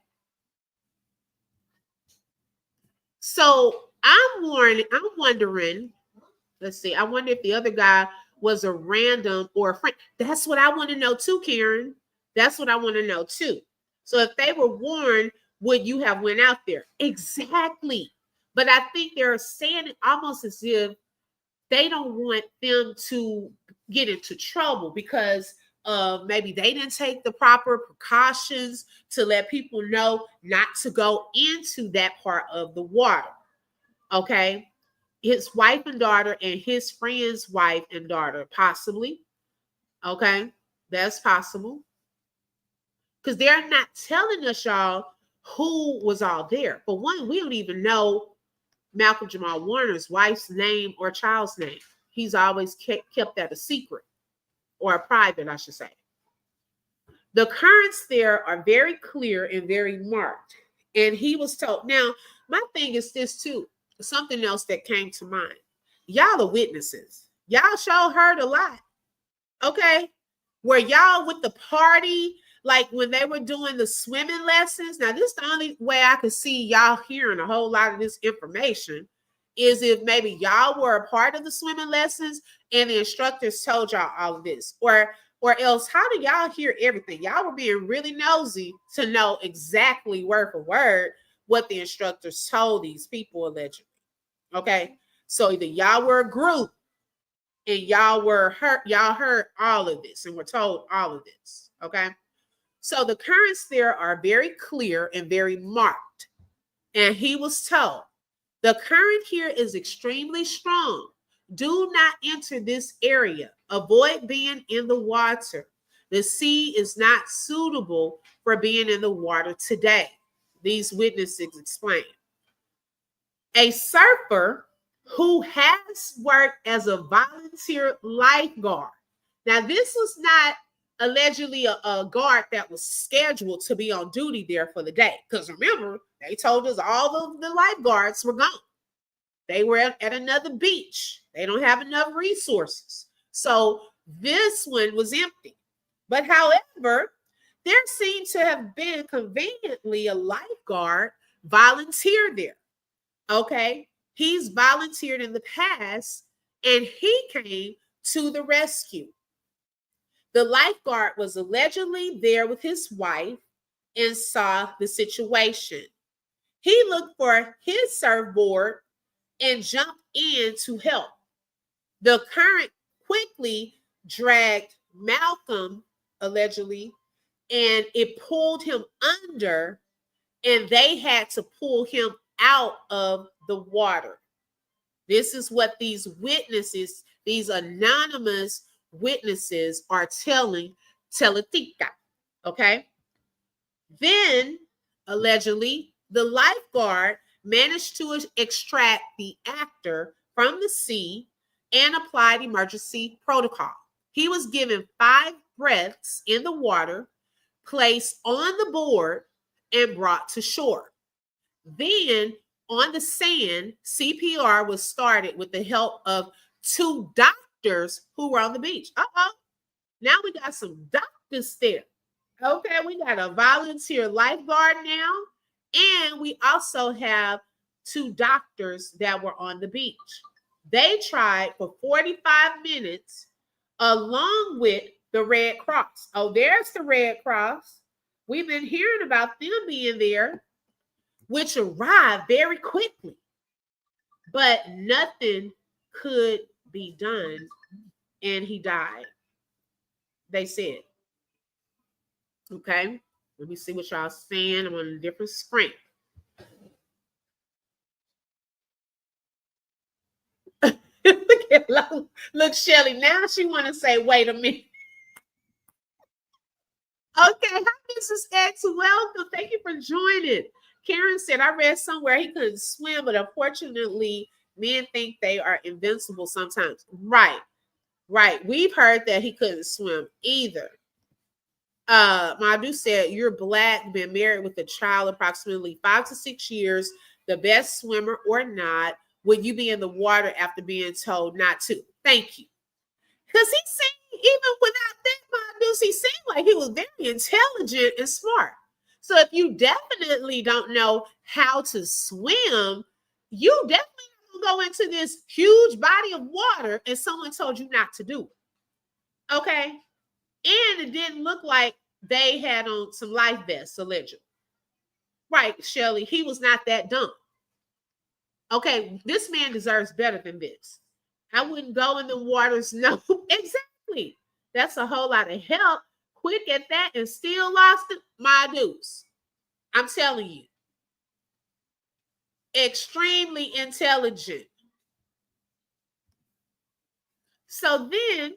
So I'm wondering, let's see, I wonder if the other guy was a random or a friend. That's what I want to know too, Karen. That's what I want to know too. So if they were warned, would you have went out there? Exactly. But I think they're saying it almost as if they don't want them to get into trouble because maybe they didn't take the proper precautions to let people know not to go into that part of the water. Okay. His wife and daughter and his friend's wife and daughter, possibly. Okay. That's possible. Because they're not telling us, y'all, who was all there. For one, we don't even know Malcolm-Jamal Warner's wife's name or child's name. He's always kept that a secret, or a private, I should say. The currents there are very clear and very marked. And he was told. Now, my thing is this too. Something else that came to mind. Y'all are witnesses. Y'all sure heard a lot. Okay? Were y'all with the party, like when they were doing the swimming lessons? Now, this is the only way I could see y'all hearing a whole lot of this information is if maybe y'all were a part of the swimming lessons and the instructors told y'all all of this. Or else, how do y'all hear everything? Y'all were being really nosy to know exactly word for word what the instructors told these people allegedly. Okay? So either y'all were a group and y'all heard all of this and were told all of this. Okay? So the currents there are very clear and very marked. And he was told, the current here is extremely strong. Do not enter this area. Avoid being in the water. The sea is not suitable for being in the water today. These witnesses explain. A surfer who has worked as a volunteer lifeguard. Now, this was not allegedly a guard that was scheduled to be on duty there for the day. Because remember, they told us all of the lifeguards were gone. They were at another beach. They don't have enough resources. So this one was empty. But however, there seemed to have been conveniently a lifeguard volunteer there. Okay. He's volunteered in the past and he came to the rescue. The lifeguard was allegedly there with his wife and saw the situation. He looked for his surfboard and jumped in to help. The current quickly dragged Malcolm, allegedly, and it pulled him under, and they had to pull him out of the water. This is what these witnesses, these anonymous witnesses are telling Teletica. Okay? Then, allegedly, the lifeguard managed to extract the actor from the sea and applied emergency protocol. He was given 5 breaths in the water, placed on the board, and brought to shore. Then, on the sand, CPR was started with the help of 2 doctors who were on the beach. Now we got some doctors there. Okay, we got a volunteer lifeguard now, and we also have 2 doctors that were on the beach. They tried for 45 minutes along with the Red Cross. Oh, there's the Red Cross. We've been hearing about them being there, which arrived very quickly. But nothing could be done, and he died, they said. Okay, let me see what y'all saying. I'm on a different screen. Look, Shelly, now she want to say, wait a minute. Okay, hi, Mrs. X. Welcome. Thank you for joining. Karen said, I read somewhere he couldn't swim, but unfortunately, men think they are invincible sometimes. Right. We've heard that he couldn't swim either. Madu said, you're Black, been married with a child approximately 5 to 6 years, the best swimmer or not. Would you be in the water after being told not to? Thank you. Because he seemed, even without that, Madu, he seemed like he was very intelligent and smart. So if you definitely don't know how to swim, you definitely don't go into this huge body of water and someone told you not to do it. Okay? And it didn't look like they had on some life vests, allegedly. Right, Shelly, he was not that dumb. Okay, this man deserves better than this. I wouldn't go in the waters. No, exactly. That's a whole lot of help. Quick at that and still lost it. My dudes. I'm telling you. Extremely intelligent. So then,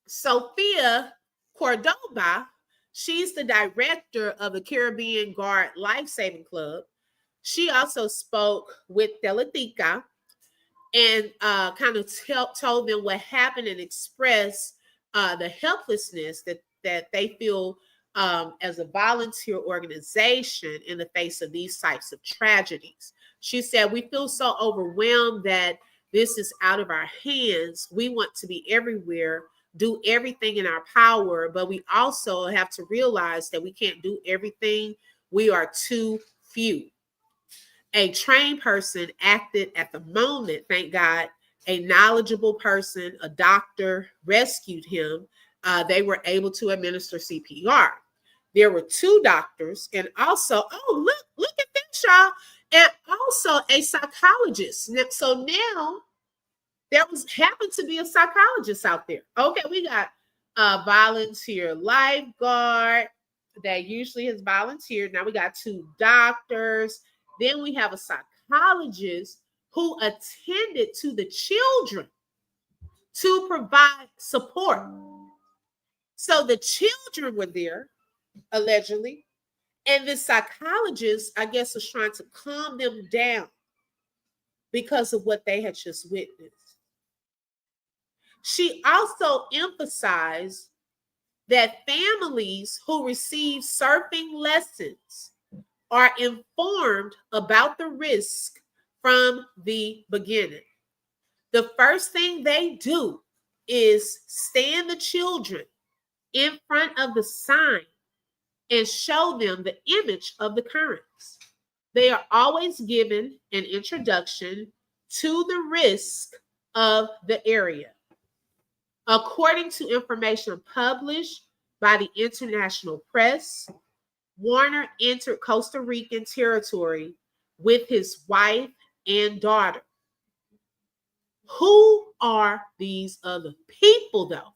Sophia Cordoba, she's the director of the Caribbean Guard Life Saving Club. She also spoke with Teletica and kind of told them what happened and expressed the helplessness that they feel as a volunteer organization in the face of these types of tragedies. She said, we feel so overwhelmed that this is out of our hands. We want to be everywhere, do everything in our power, but we also have to realize that we can't do everything. We are too few. A trained person acted at the moment, thank God. A knowledgeable person, a doctor, rescued him. They were able to administer CPR. There were 2 doctors and also, oh, look at that, y'all, and also a psychologist. So now there happened to be a psychologist out there. Okay, we got a volunteer lifeguard that usually has volunteered. Now we got 2 doctors. Then we have a psychologist who attended to the children to provide support. So the children were there, allegedly, and the psychologist, I guess, was trying to calm them down because of what they had just witnessed. She also emphasized that families who receive surfing lessons are informed about the risk from the beginning. The first thing they do is stand the children in front of the sign and show them the image of the currents. They are always given an introduction to the risk of the area. According to information published by the international press, Warner entered Costa Rican territory with his wife and daughter. Who are these other people, though?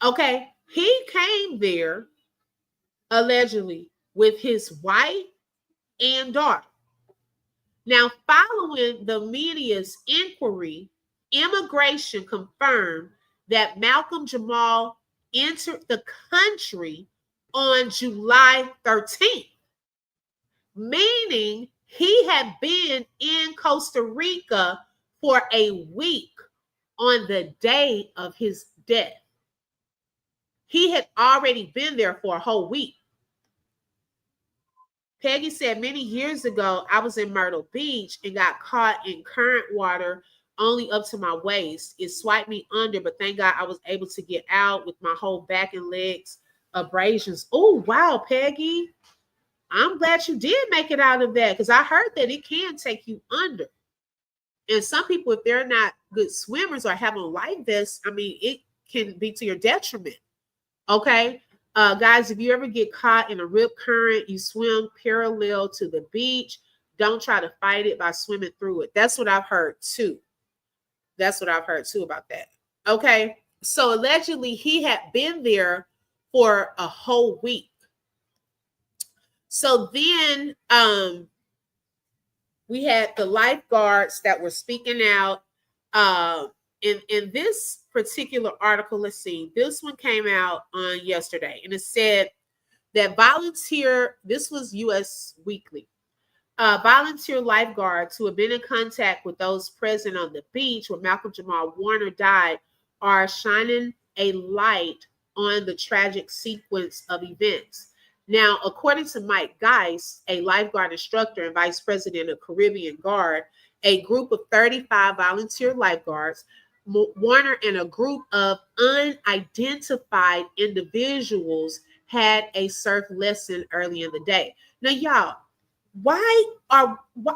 Okay, he came there allegedly with his wife and daughter. Now, following the media's inquiry, immigration confirmed that Malcolm-Jamal entered the country on July 13th, meaning he had been in Costa Rica for a week on the day of his death. He had already been there for a whole week. Peggy said, many years ago, I was in Myrtle Beach and got caught in current water only up to my waist. It swiped me under, but thank God I was able to get out with my whole back and legs abrasions. Oh, wow, Peggy. I'm glad you did make it out of that, because I heard that it can take you under. And some people, if they're not good swimmers or have on life vests, I mean, it can be to your detriment. Okay? Guys, if you ever get caught in a rip current, you swim parallel to the beach. Don't try to fight it by swimming through it. That's what I've heard too. That's what I've heard too about that. Okay. So allegedly he had been there for a whole week. So then we had the lifeguards that were speaking out. In this particular article, let's see, this one came out on yesterday, and it said that this was U.S. Weekly, volunteer lifeguards who have been in contact with those present on the beach where Malcolm-Jamal Warner died are shining a light on the tragic sequence of events. Now, according to Mike Geist, a lifeguard instructor and vice president of Caribbean Guard, a group of 35 volunteer lifeguards, Warner and a group of unidentified individuals had a surf lesson early in the day. Now, y'all,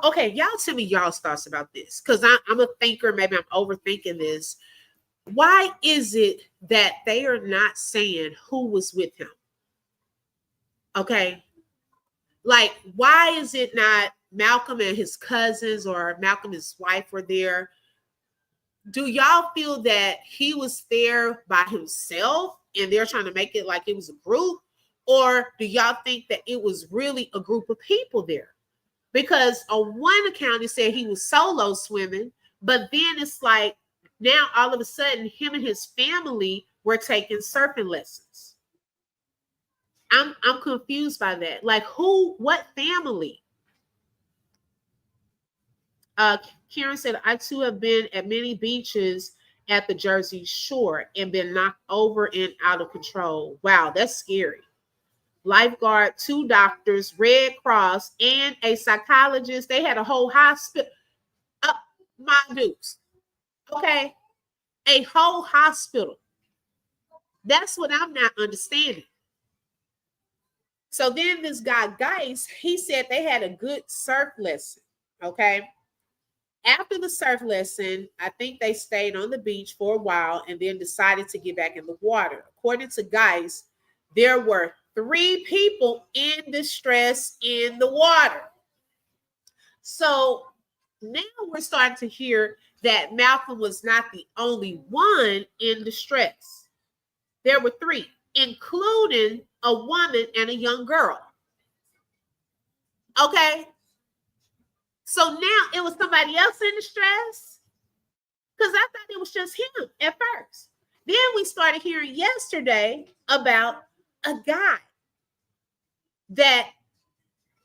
okay, y'all tell me y'all's thoughts about this, because I'm a thinker, maybe I'm overthinking this. Why is it that they are not saying who was with him? Okay, like, why is it not Malcolm and his cousins or Malcolm and his wife were there? do y'all feel that he was there by himself and they're trying to make it like it was a group? Or do y'all think that it was really a group of people there? Because on one account, it said he was solo swimming, but then it's like now all of a sudden him and his family were taking surfing lessons. I'm confused by that. Like who, what family? Karen said, I too have been at many beaches at the Jersey Shore and been knocked over and out of control. Wow, that's scary. Lifeguard, 2 doctors, Red Cross, and a psychologist. They had a whole hospital. My dudes. Okay. A whole hospital. That's what I'm not understanding. So then this guy, Geis, he said they had a good surf lesson. Okay. After the surf lesson, I think they stayed on the beach for a while and then decided to get back in the water. According to Geis, there were 3 people in distress in the water. So now we're starting to hear that Malcolm was not the only one in distress. There were 3, including a woman and a young girl. Okay. So now it was somebody else in distress? Because I thought it was just him at first. Then we started hearing yesterday about a guy that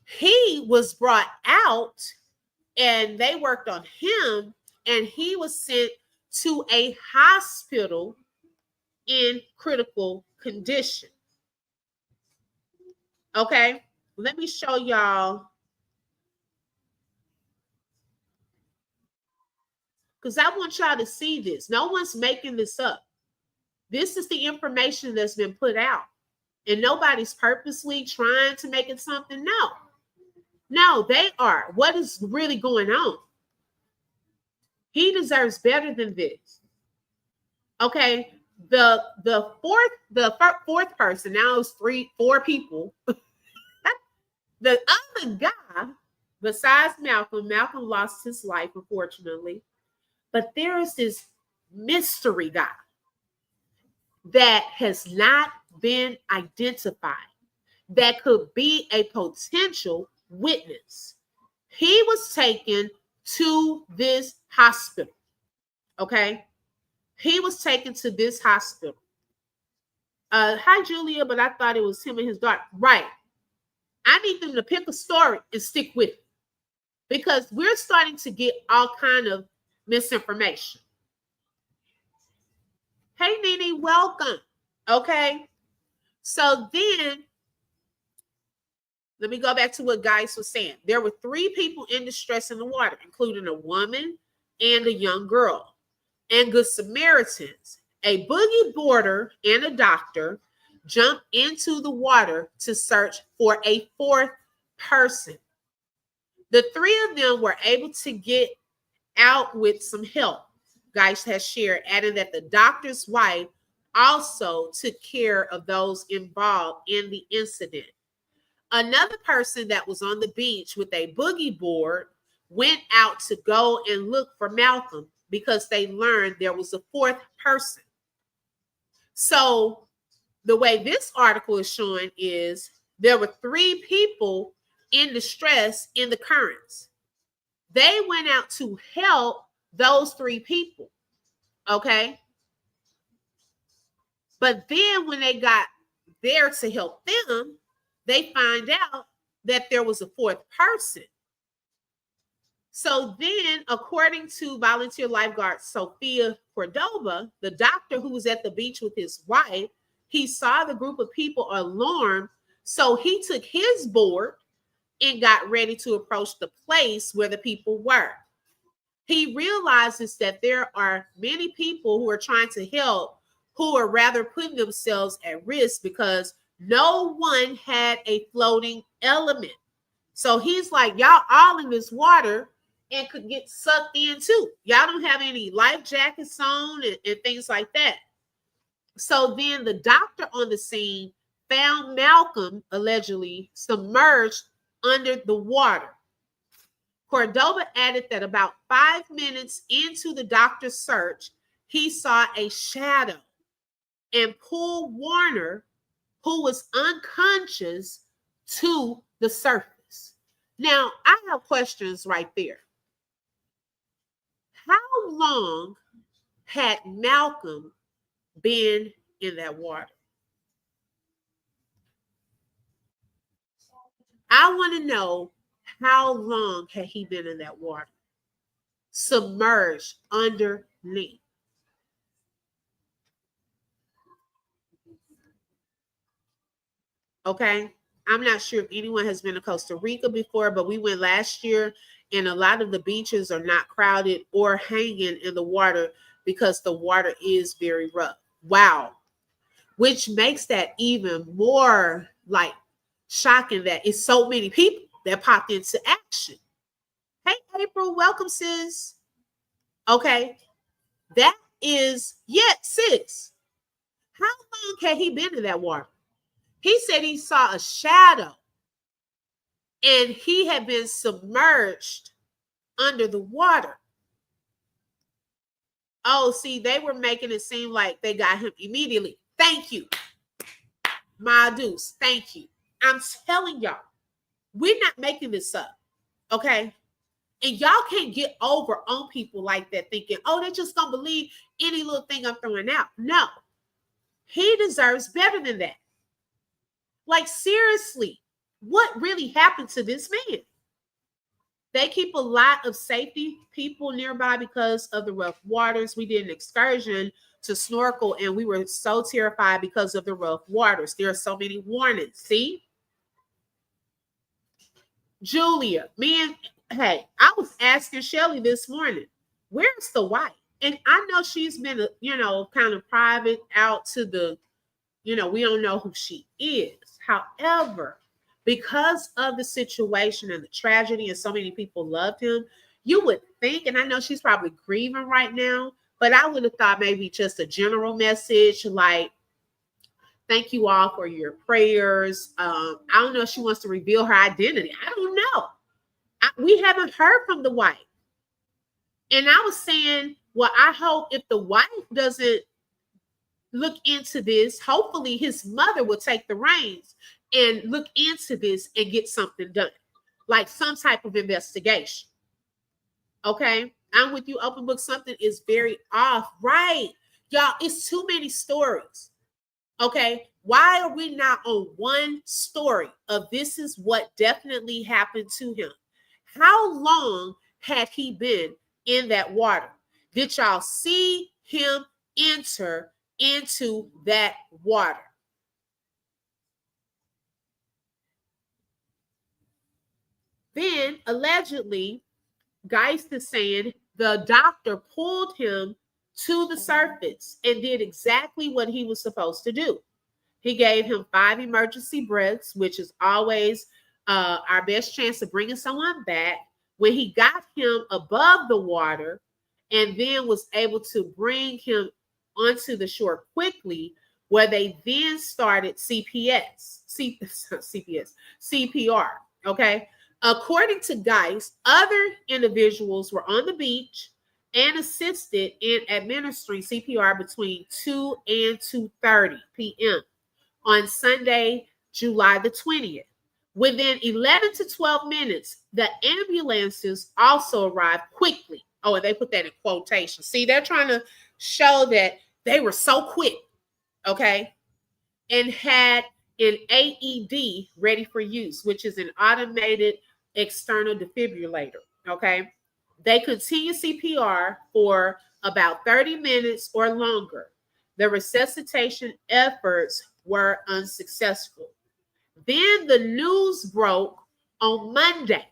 he was brought out and they worked on him and he was sent to a hospital in critical condition. Okay, let me show y'all. Because I want y'all to see this. No one's making this up. This is the information that's been put out. And nobody's purposely trying to make it something. No, they are. What is really going on? He deserves better than this. Okay. The fourth person, now it's 4 people. The other guy, besides Malcolm lost his life, unfortunately. But there is this mystery guy that has not been identified that could be a potential witness. He was taken to this hospital. Okay. He was taken to this hospital. Hi, Julia, but I thought it was him and his daughter. Right. I need them to pick a story and stick with it because we're starting to get all kind of misinformation. Hey, Nene, welcome. Okay. So then, let me go back to what Geis was saying. There were 3 people in distress in the water, including a woman and a young girl. And Good Samaritans, a boogie boarder and a doctor, jumped into the water to search for a 4th person. The 3 of them were able to get out with some help, Geis has shared, adding that the doctor's wife also took care of those involved in the incident. Another person that was on the beach with a boogie board went out to go and look for Malcolm because they learned there was a 4th person. So the way this article is showing is there were 3 people in distress in the currents. They went out to help those 3 people. Okay. But then when they got there to help them, they find out that there was a 4th person. So then, according to volunteer lifeguard Sophia Cordova, the doctor who was at the beach with his wife, he saw the group of people alarmed. So he took his board and got ready to approach the place where the people were. He realizes that there are many people who are trying to help who are rather putting themselves at risk because no one had a floating element. So he's like, y'all all in this water and could get sucked in too. Y'all don't have any life jackets on and things like that. So then the doctor on the scene found Malcolm allegedly submerged under the water. Cordoba added that about 5 minutes into the doctor's search, he saw a shadow and pulled Warner, who was unconscious, to the surface. Now, I have questions right there. How long had Malcolm been in that water? I want to know, how long had he been in that water? Submerged underneath. Okay. I'm not sure if anyone has been to Costa Rica before, but we went last year, and a lot of the beaches are not crowded or hanging in the water because the water is very rough. Wow. Which makes that even more like shocking that it's so many people that popped into action. Hey, April, welcome, sis. Okay. That is, sis. How long had he been in that water? He said he saw a shadow and he had been submerged under the water. Oh, see, they were making it seem like they got him immediately. Thank you. My deuce. Thank you. I'm telling y'all, we're not making this up. Okay. And y'all can't get over on people like that thinking, oh, they're just going to believe any little thing I'm throwing out. No, he deserves better than that. Like, seriously, what really happened to this man? They keep a lot of safety people nearby because of the rough waters. We did an excursion to snorkel, and we were so terrified because of the rough waters. There are so many warnings. See? Julia, hey, I was asking Shelly this morning, where's the wife? And I know she's been, kind of private out to the, we don't know who she is. However, because of the situation and the tragedy and so many people loved him, you would think, and I know she's probably grieving right now, but I would have thought maybe just a general message like, thank you all for your prayers. I don't know if she wants to reveal her identity. I don't know. We haven't heard from the wife. And I was saying, well, I hope if the wife doesn't look into this, hopefully his mother will take the reins and look into this and get something done, like some type of investigation. Okay, I'm with you, open book. Something is very off, right? Y'all, it's too many stories. Okay, why are we not on one story of this is what definitely happened to him? How long had he been in that water? Did y'all see him enter into that water? Then allegedly, Geist is saying the doctor pulled him to the surface and did exactly what he was supposed to do. He gave him 5 emergency breaths, which is always our best chance of bringing someone back. When he got him above the water and then was able to bring him onto the shore quickly, where they then started CPR. Okay. According to Geist, other individuals were on the beach and assisted in administering CPR between 2 and 2:30 p.m. on Sunday, July the 20th. Within 11 to 12 minutes, the ambulances also arrived quickly. Oh, and they put that in quotation. See, they're trying to show that they were so quick, okay, and had an AED ready for use, which is an automated external defibrillator, okay? They continued CPR for about 30 minutes or longer. The resuscitation efforts were unsuccessful. Then the news broke on Monday,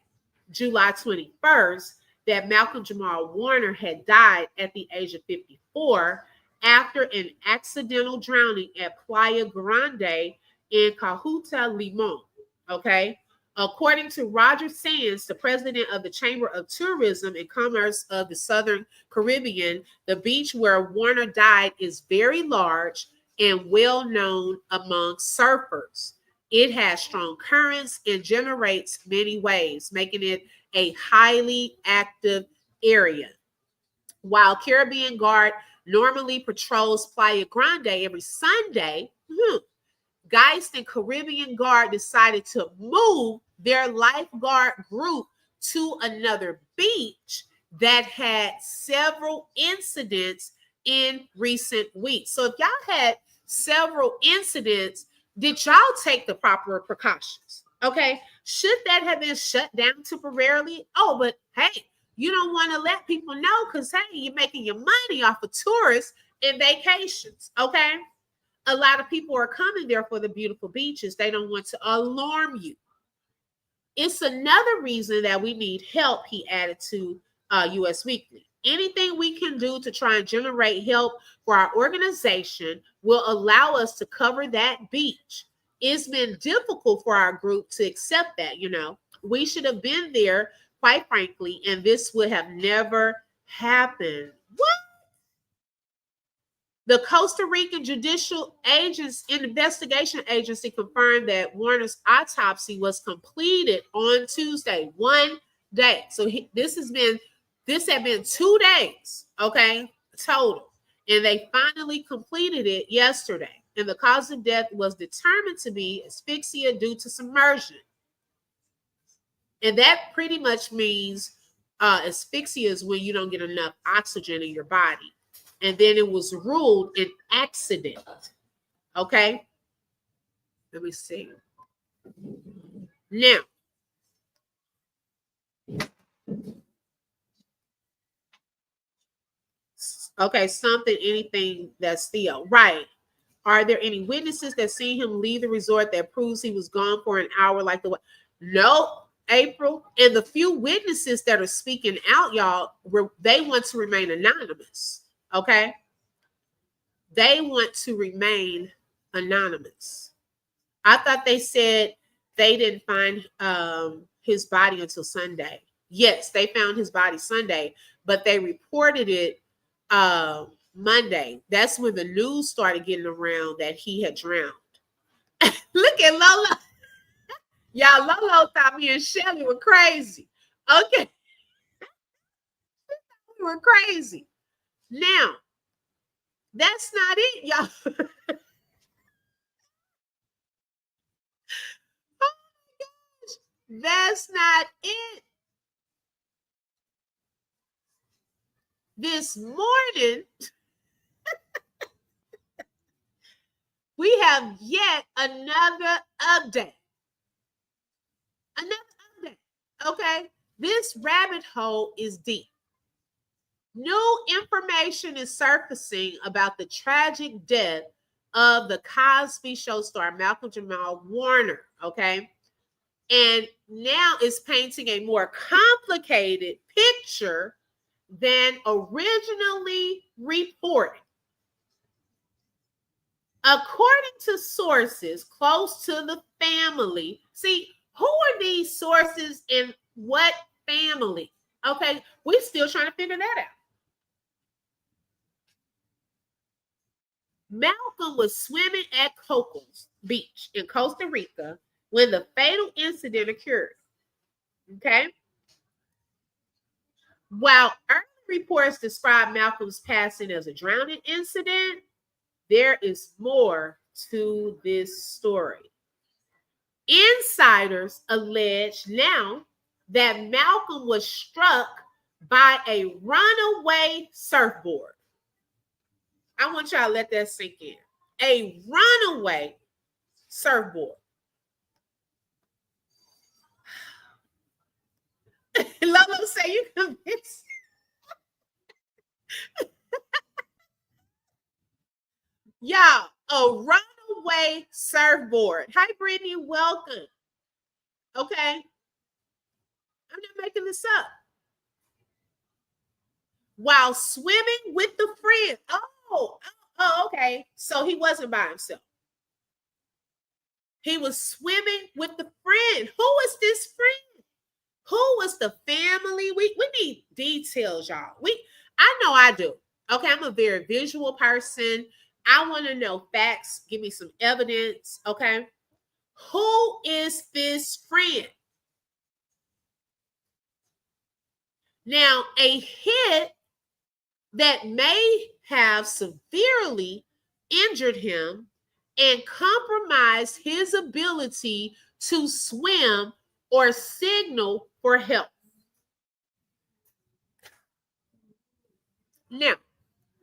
July 21st, that Malcolm-Jamal Warner had died at the age of 54 after an accidental drowning at Playa Grande in Cahuta, Limon. Okay. According to Roger Sands, the president of the Chamber of Tourism and Commerce of the Southern Caribbean, the beach where Warner died is very large and well known among surfers. It has strong currents and generates many waves, making it a highly active area. While Caribbean Guard normally patrols Playa Grande every Sunday, Geist and Caribbean Guard decided to move their lifeguard group to another beach that had several incidents in recent weeks. So if y'all had several incidents, did y'all take the proper precautions? Okay. Should that have been shut down temporarily? Oh, but hey, you don't want to let people know because, hey, you're making your money off of tourists and vacations. Okay. A lot of people are coming there for the beautiful beaches. They don't want to alarm you. It's another reason that we need help, he added to US Weekly. Anything we can do to try and generate help for our organization will allow us to cover that beach. It's been difficult for our group to accept that, you know. We should have been there, quite frankly, and this would have never happened. What? The Costa Rican Judicial Investigation Agency confirmed that Warner's autopsy was completed on Tuesday, 1 day. So this had been 2 days, okay, total. And they finally completed it yesterday. And the cause of death was determined to be asphyxia due to submersion. And that pretty much means asphyxia is when you don't get enough oxygen in your body. And then it was ruled an accident. Okay. Let me see. Now, okay, anything that's Theo. Right. Are there any witnesses that seen him leave the resort that proves he was gone for an hour like the way? No, April. And the few witnesses that are speaking out, y'all, they want to remain anonymous. Okay. They want to remain anonymous. I thought they said they didn't find his body until Sunday. Yes, they found his body Sunday, but they reported it Monday. That's when the news started getting around that he had drowned. Look at Lola. Y'all, Lolo thought me and Shelly were crazy. Okay. We were crazy. Now, that's not it, y'all. Oh my gosh. That's not it. This morning, we have yet another update. Okay? This rabbit hole is deep. New information is surfacing about the tragic death of the Cosby Show star Malcolm-Jamal Warner, okay? And now it's painting a more complicated picture than originally reported. According to sources close to the family, see, who are these sources and what family? Okay, we're still trying to figure that out. Malcolm was swimming at Cocos Beach in Costa Rica when the fatal incident occurred. Okay. While early reports describe Malcolm's passing as a drowning incident, there is more to this story. Insiders allege now that Malcolm was struck by a runaway surfboard. I want y'all to let that sink in. A runaway surfboard. Lolo say you convinced. Y'all, a runaway surfboard. Hi, Brittany, welcome. Okay. I'm not making this up. While swimming with the friend. Oh, okay. So he wasn't by himself. He was swimming with the friend. Who was this friend? Who was the family? We need details, y'all. I know I do. Okay, I'm a very visual person. I want to know facts. Give me some evidence. Okay. Who is this friend? Now, a hit that may have severely injured him and compromised his ability to swim or signal for help. Now,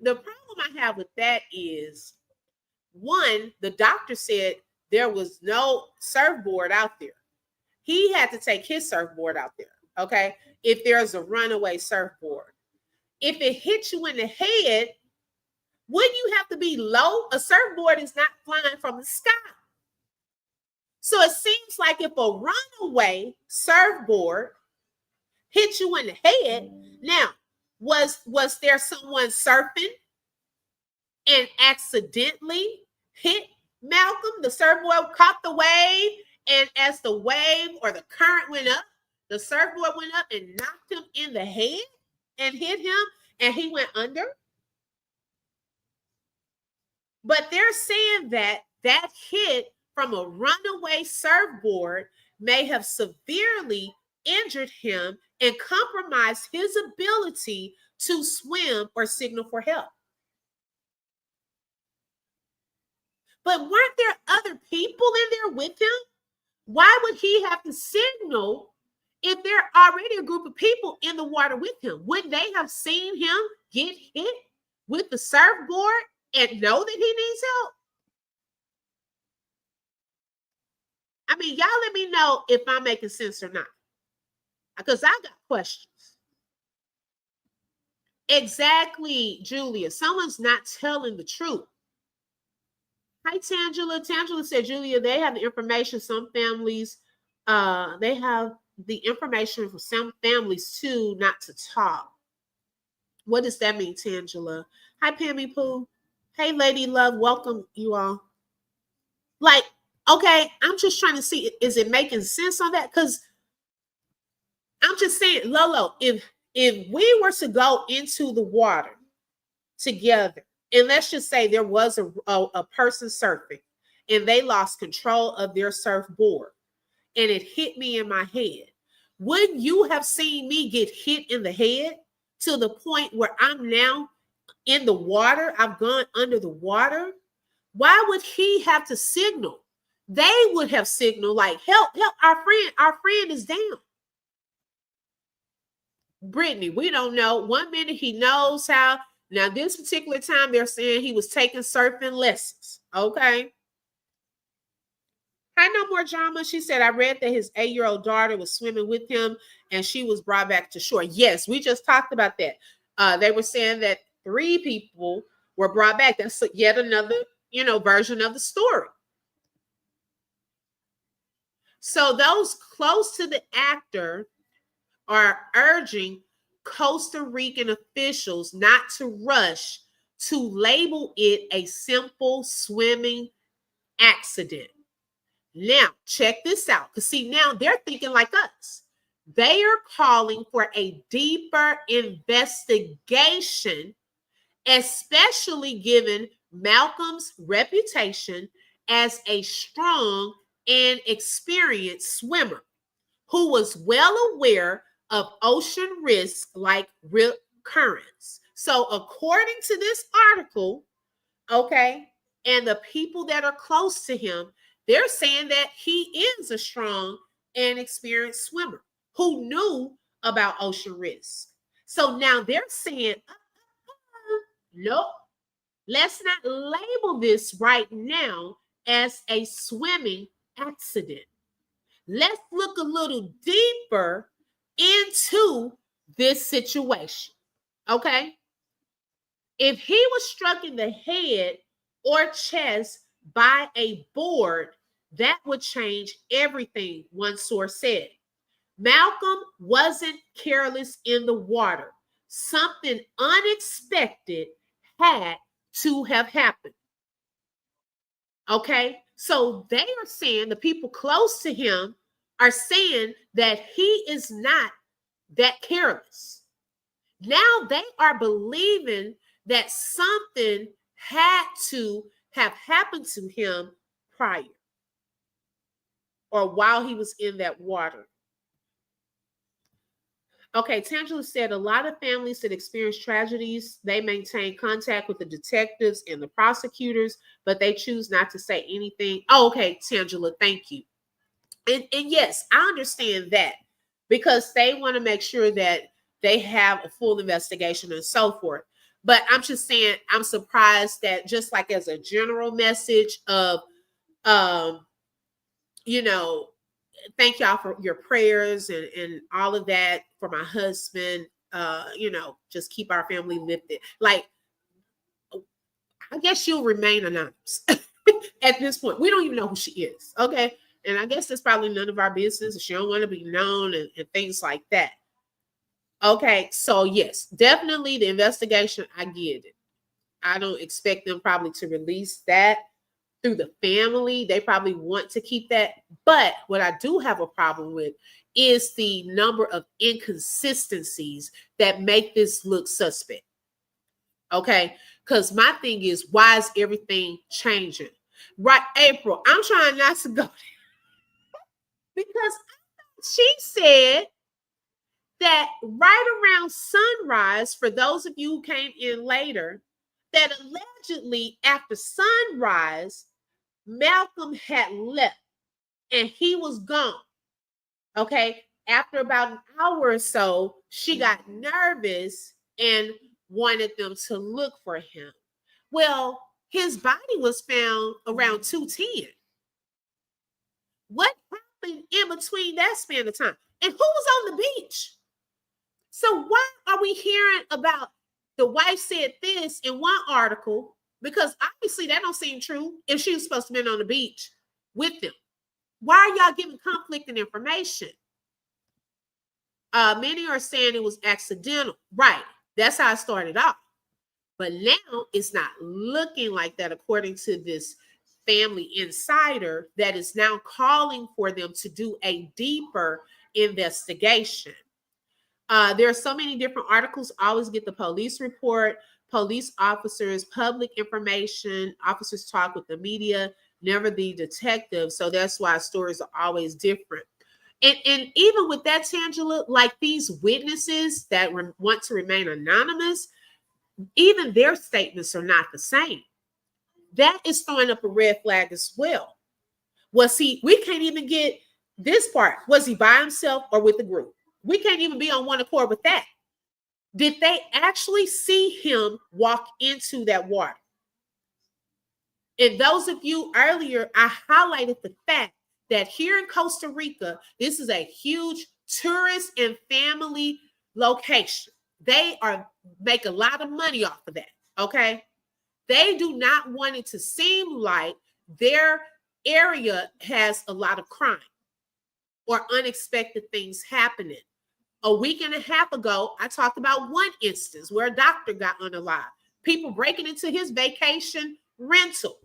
the problem I have with that is, one, the doctor said there was no surfboard out there. He had to take his surfboard out there, okay? If there's a runaway surfboard. If it hit you in the head, wouldn't you have to be low? A surfboard is not flying from the sky. So it seems like if a runaway surfboard hit you in the head, now, was there someone surfing and accidentally hit Malcolm? The surfboard caught the wave, and as the wave or the current went up, the surfboard went up and knocked him in the head and hit him, and he went under. But they're saying that that hit from a runaway surfboard may have severely injured him and compromised his ability to swim or signal for help. But weren't there other people in there with him? Why would he have to signal if there are already a group of people in the water with him? Wouldn't they have seen him get hit with the surfboard and know that he needs help? I mean, y'all let me know if I'm making sense or not, because I got questions. Exactly, Julia. Someone's not telling the truth. Hi, Tangela. Tangela said, Julia, they have the information. Some families, they have the information for some families too, not to talk. What does that mean, Tangela? Hi, Pammy Pooh. Hey, Lady Love. Welcome, you all. Like, okay, I'm just trying to see, is it making sense on that? Because I'm just saying, Lolo, if we were to go into the water together, and let's just say there was a person surfing and they lost control of their surfboard and it hit me in my head, wouldn't you have seen me get hit in the head to the point where I'm now in the water? I've gone under the water. Why would he have to signal? They would have signaled like, help, our friend is down. Brittany, we don't know. One minute he knows how. Now, this particular time, they're saying he was taking surfing lessons. Okay. Hi, No More Drama. She said, I read that his 8-year-old daughter was swimming with him and she was brought back to shore. Yes, we just talked about that. They were saying that 3 people were brought back. That's yet another, version of the story. So those close to the actor are urging Costa Rican officials not to rush to label it a simple swimming accident. Now, check this out. Because see, now they're thinking like us. They are calling for a deeper investigation, especially given Malcolm's reputation as a strong and experienced swimmer who was well aware of ocean risks like rip currents. So according to this article, okay, and the people that are close to him, they're saying that he is a strong and experienced swimmer who knew about ocean risks. So now they're saying, nope, let's not label this right now as a swimming accident. Let's look a little deeper into this situation, okay? If he was struck in the head or chest by a board, that would change everything, one source said. Malcolm wasn't careless in the water. Something unexpected had to have happened. Okay, so they are saying, the people close to him are saying that he is not that careless. Now they are believing that something had to have happened to him prior. or while he was in that water. Okay, Tangela said a lot of families that experience tragedies, they maintain contact with the detectives and the prosecutors, but they choose not to say anything. Oh, okay, Tangela, thank you. And yes, I understand that because they want to make sure that they have a full investigation and so forth. But I'm just saying, I'm surprised that just like as a general message of, you know, thank y'all for your prayers and all of that for my husband. You know, just keep our family lifted. Like, I guess she'll remain anonymous at this point. We don't even know who she is. Okay. And I guess that's probably none of our business. She don't want to be known and things like that. Okay. So yes, definitely the investigation. I get it. I don't expect them probably to release that through the family. They probably want to keep that. But what I do have a problem with is the number of inconsistencies that make this look suspect. Okay. Because my thing is, why is everything changing? Right, April, I'm trying not to go because she said that right around sunrise, for those of you who came in later, that allegedly after sunrise, Malcolm had left and he was gone. Okay. After about an hour or so, she got nervous and wanted them to look for him. Well, his body was found around 2:10. What happened in between that span of time? And who was on the beach? So why are we hearing about the wife said this in one article? Because obviously that don't seem true if she was supposed to be on the beach with them. Why are y'all giving conflicting information? Many are saying it was accidental. Right. That's how it started off. But now it's not looking like that, according to this family insider that is now calling for them to do a deeper investigation. There are so many different articles. Always get the police report, police officers, public information, officers talk with the media, never the detective. So that's why stories are always different. And even with that, Tangela, like these witnesses that want to remain anonymous, even their statements are not the same. That is throwing up a red flag as well. We can't even get this part. Was he by himself or with the group? We can't even be on one accord with that. Did they actually see him walk into that water? And those of you earlier, I highlighted the fact that here in Costa Rica, this is a huge tourist and family location. They make a lot of money off of that, okay? They do not want it to seem like their area has a lot of crime or unexpected things happening. A week and a half ago, I talked about one instance where a doctor got unalive. People breaking into his vacation rental.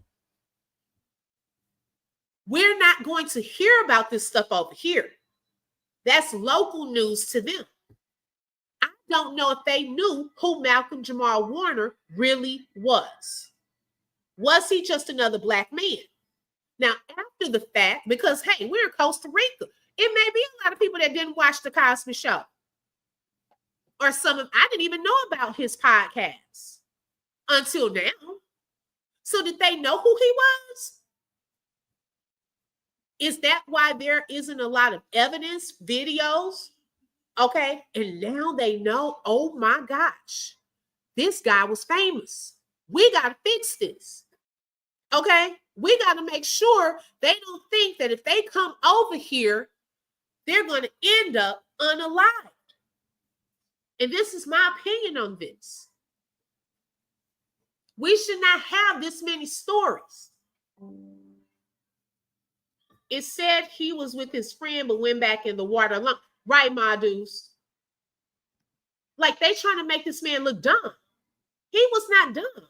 We're not going to hear about this stuff over here. That's local news to them. I don't know if they knew who Malcolm-Jamal Warner really was. Was he just another black man? Now, after the fact, because, hey, we're in Costa Rica, it may be a lot of people that didn't watch The Cosby Show. Or I didn't even know about his podcast until now. So did they know who he was? Is that why there isn't a lot of evidence, videos? Okay. And now they know, oh my gosh, this guy was famous. We got to fix this. Okay. We got to make sure they don't think that if they come over here, they're going to end up unalived. And this is my opinion on this. We should not have this many stories. It said he was with his friend, but went back in the water alone. Right, Madus? Like they trying to make this man look dumb. He was not dumb.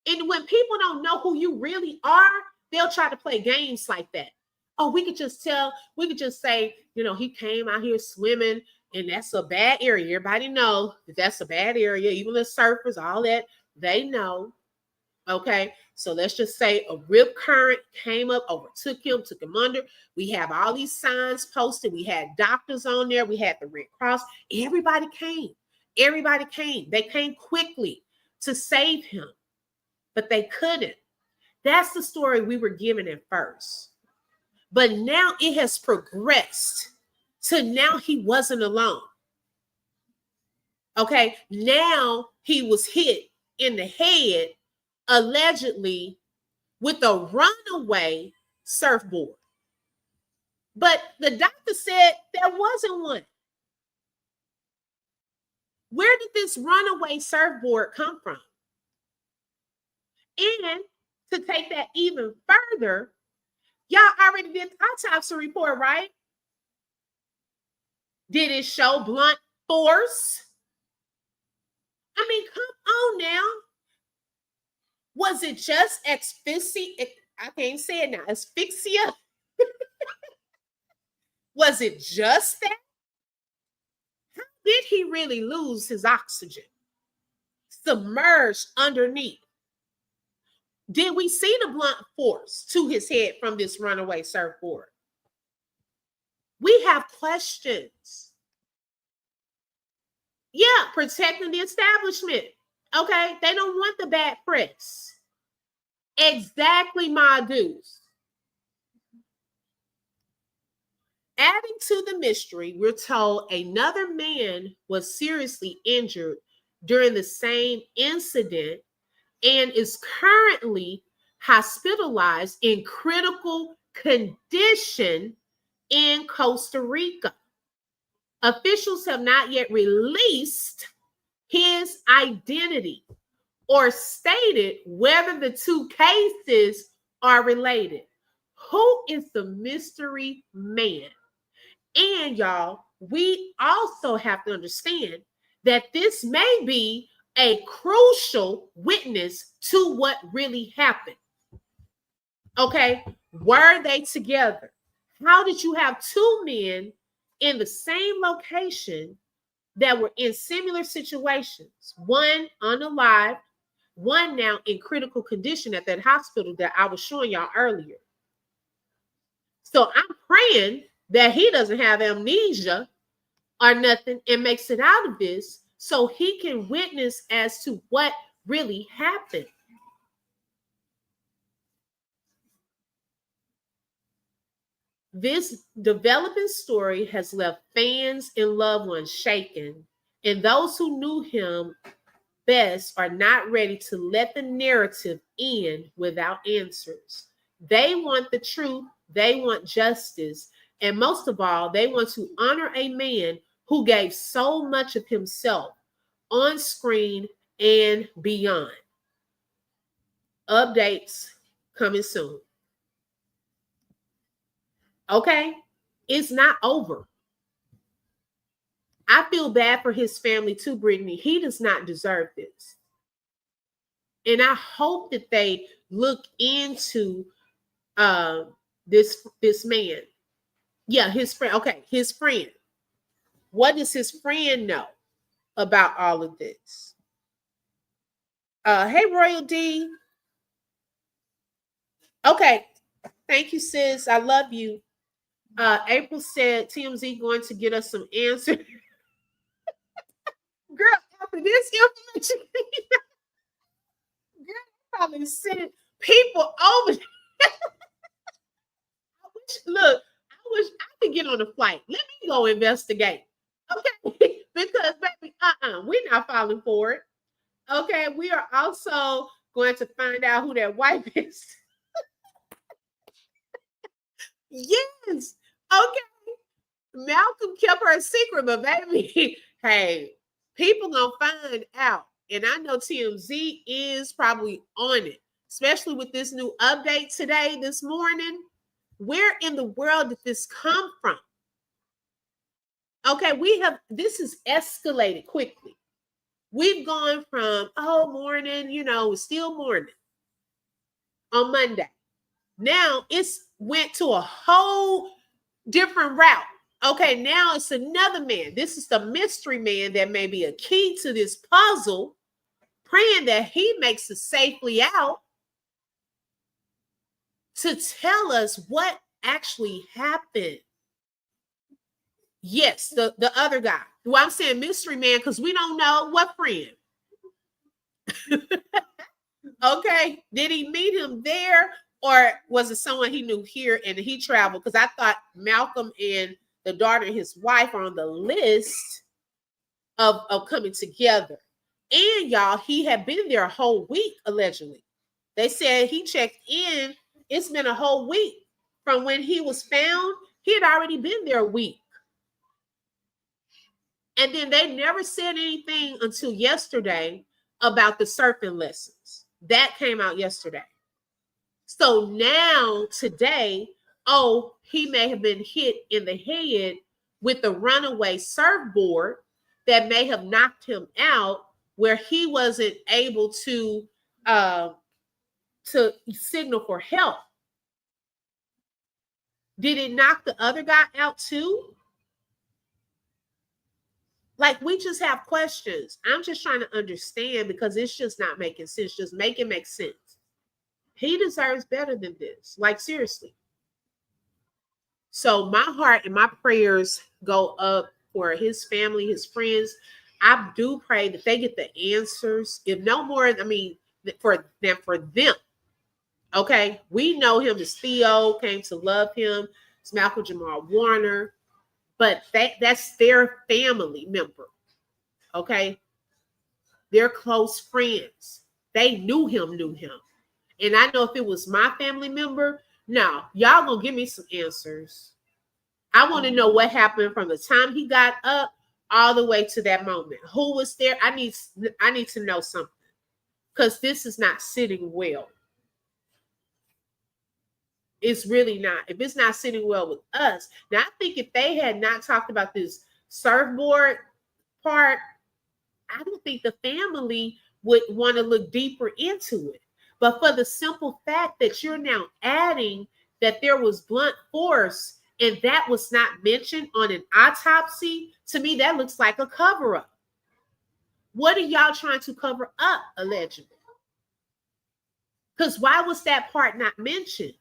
And when people don't know who you really are, they'll try to play games like that. Oh, we could just say, he came out here swimming and that's a bad area. Everybody know that that's a bad area. Even the surfers, all that, they know. Okay, so let's just say a rip current came up, overtook him, took him under. We have all these signs posted. We had doctors on there. We had the Red Cross. Everybody came. Everybody came. They came quickly to save him, but they couldn't. That's the story we were given at first. But now it has progressed to now he wasn't alone. Okay, now he was hit in the head, allegedly, with a runaway surfboard. But the doctor said there wasn't one. Where did this runaway surfboard come from? And to take that even further, y'all already did the autopsy report, right? Did it show blunt force? I mean, come on now. Was it just asphyxia? I can't say it now. Asphyxia? Was it just that? How did he really lose his oxygen? Submerged underneath. Did we see the blunt force to his head from this runaway surfboard? We have questions. Yeah, protecting the establishment. Okay, they don't want the bad press. Exactly, my dudes. Adding to the mystery, we're told another man was seriously injured during the same incident and is currently hospitalized in critical condition in Costa Rica. Officials have not yet released his identity or stated whether the two cases are related. Who is the mystery man? And y'all, we also have to understand that this may be a crucial witness to what really happened. Okay, were they together? How did you have two men in the same location that were in similar situations? One unalived, one now in critical condition at that hospital that I was showing y'all earlier. So I'm praying that he doesn't have amnesia or nothing and makes it out of this so he can witness as to what really happened. This developing story has left fans and loved ones shaken, and those who knew him best are not ready to let the narrative end without answers. They want the truth, they want justice, and most of all, they want to honor a man who gave so much of himself on screen and beyond. Updates coming soon. Okay, it's not over. I feel bad for his family too, Brittany. He does not deserve this. And I hope that they look into this man. Yeah, his friend. Okay, his friend. What does his friend know about all of this? Hey, Royal D. Okay, thank you, sis. I love you. April said TMZ going to get us some answers. Girl, after this information, girl, probably sent people over. Look, I wish I could get on a flight. Let me go investigate. Okay, because baby, we're not falling for it. Okay, we are also going to find out who that wife is. Yes. Okay. Malcolm kept her a secret, but baby, hey, people gonna find out. And I know TMZ is probably on it, especially with this new update today, this morning. Where in the world did this come from? Okay, this has escalated quickly. We've gone from, morning, it's still morning on Monday. Now it's went to a whole different route. Okay, now it's another man. This is the mystery man that may be a key to this puzzle, praying that he makes it safely out to tell us what actually happened. Yes, the other guy. Well, I'm saying mystery man because we don't know what friend. Okay, did he meet him there, or was it someone he knew here and he traveled? Because I thought Malcolm and the daughter and his wife are on the list of coming together. And y'all, he had been there a whole week, allegedly. They said he checked in. It's been a whole week from when he was found. He had already been there a week. And then they never said anything until yesterday about the surfing lessons. That came out yesterday. So now, today, oh, he may have been hit in the head with the runaway surfboard that may have knocked him out, where he wasn't able to signal for help. Did it knock the other guy out too? Like, we just have questions. I'm just trying to understand because it's just not making sense. Just make it make sense. He deserves better than this. Like, seriously. So my heart and my prayers go up for his family, his friends. I do pray that they get the answers. If no more, I mean, for them. Okay. We know him as Theo, came to love him. It's Malcolm-Jamal Warner. But that's their family member, okay? They're close friends. They knew him. And I know if it was my family member, no, y'all gonna give me some answers. I want to know what happened from the time he got up all the way to that moment. Who was there? I need to know something because this is not sitting well. It's really not. If it's not sitting well with us. Now, I think if they had not talked about this surfboard part, I don't think the family would want to look deeper into it. But for the simple fact that you're now adding that there was blunt force and that was not mentioned on an autopsy, to me, that looks like a cover-up. What are y'all trying to cover up, allegedly? Because why was that part not mentioned?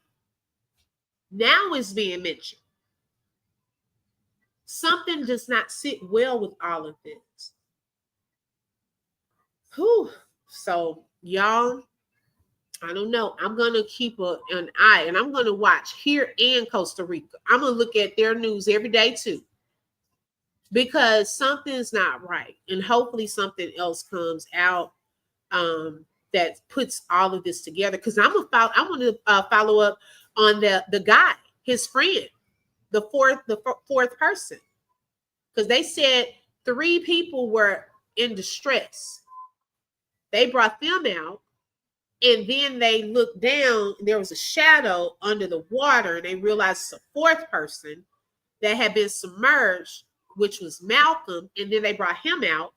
Now it's being mentioned. Something does not sit well with all of this. Whew. So, y'all, I don't know. I'm going to keep an eye, and I'm going to watch here in Costa Rica. I'm going to look at their news every day, too, because something's not right. And hopefully something else comes out that puts all of this together. Because I want to follow up on the guy, his friend, the fourth person, because they said 3 people were in distress. They brought them out, and then they looked down, and there was a shadow under the water, and they realized it's a 4th person that had been submerged, which was Malcolm, and then they brought him out,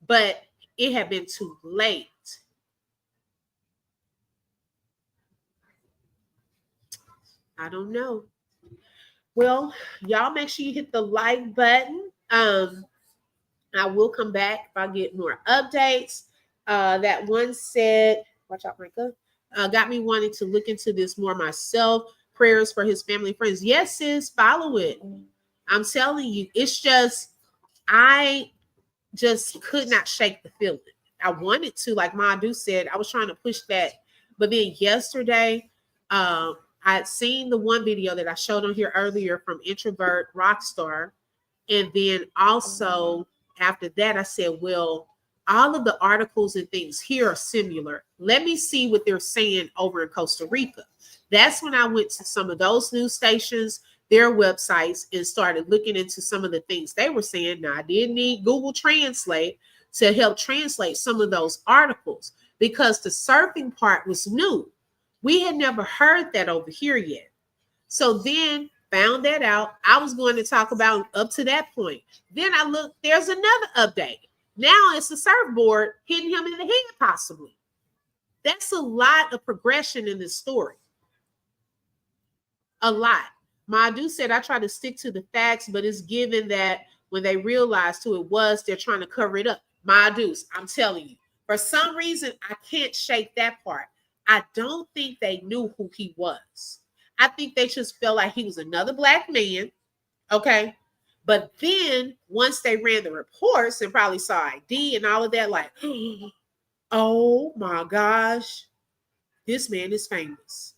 but it had been too late. I don't know. Well, y'all make sure you hit the like button. I will come back if I get more updates. That one said, watch out, Micah, got me wanting to look into this more myself. Prayers for his family and friends. Yes, sis, follow it. I'm telling you, it's just, I just could not shake the feeling. I wanted to, like Madu said, I was trying to push that. But then yesterday, I'd seen the one video that I showed on here earlier from Introvert Rockstar. And then also after that, I said, well, all of the articles and things here are similar. Let me see what they're saying over in Costa Rica. That's when I went to some of those news stations, their websites, and started looking into some of the things they were saying. Now, I did need Google Translate to help translate some of those articles because the surfing part was new. We had never heard that over here yet. So then found that out. I was going to talk about up to that point. Then I looked, there's another update. Now it's a surfboard hitting him in the head, possibly. That's a lot of progression in this story. A lot. Madu said, I try to stick to the facts, but it's given that when they realized who it was, they're trying to cover it up. Madu's, I'm telling you, For some reason, I can't shake that part. I don't think they knew who he was. I think they just felt like he was another black man. Okay. But then once they ran the reports and probably saw ID and all of that, like, oh my gosh, this man is famous.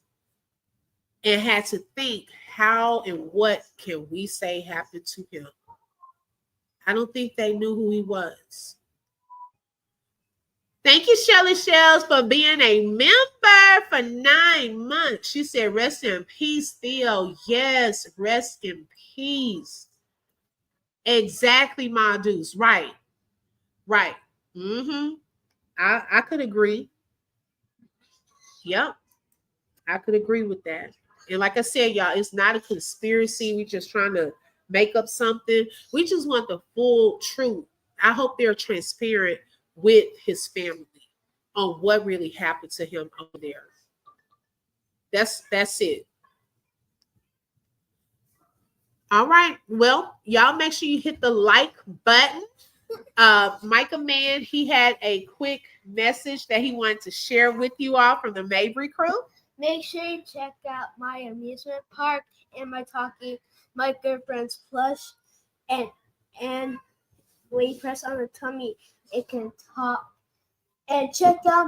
And had to think, how and what can we say happened to him? I don't think they knew who he was. Thank you, Shelly Shells, for being a member for 9 months. She said, rest in peace, Theo. Yes, rest in peace. Exactly, my dudes. Right. Right. Mm-hmm. I could agree. Yep. I could agree with that. And like I said, y'all, it's not a conspiracy. We're just trying to make up something. We just want the full truth. I hope they're transparent with his family on what really happened to him over there. That's it. All right. Well, y'all make sure you hit the like button. Micah Man, he had a quick message that he wanted to share with you all from the Mabry crew. Make sure you check out my amusement park and my good friends plush, and when you press on the tummy, it can talk. And check out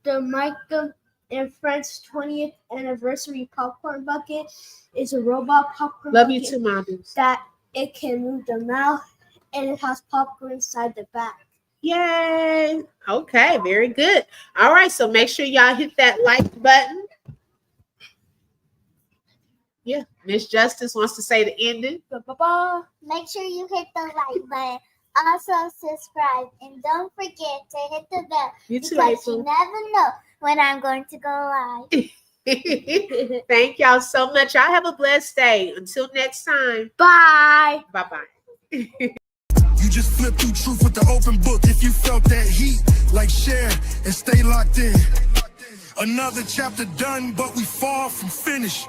the Micah and Friends 20th anniversary popcorn bucket. It's a robot popcorn Love bucket. you too, Mom. That it can move the mouth, and it has popcorn inside the back. Yay. Okay, very good. All right, so make sure y'all hit that like button. Yeah, Miss Justice wants to say the ending. Make sure you hit the like button. Also subscribe, and don't forget to hit the bell, You too, because April. you never know when I'm going to go live. Thank y'all so much. Y'all have a blessed day. Until next time. Bye. Bye-bye. You just flip through truth with the open book. If you felt that heat, like share and stay locked in. Another chapter done, but we far from finished.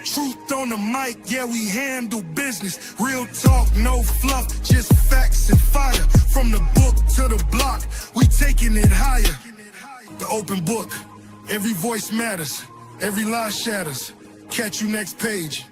Truth on the mic, yeah, we handle business. Real talk, no fluff, just facts and fire. From the book to the block, we taking it higher. The open book, every voice matters, every lie shatters. Catch you next page.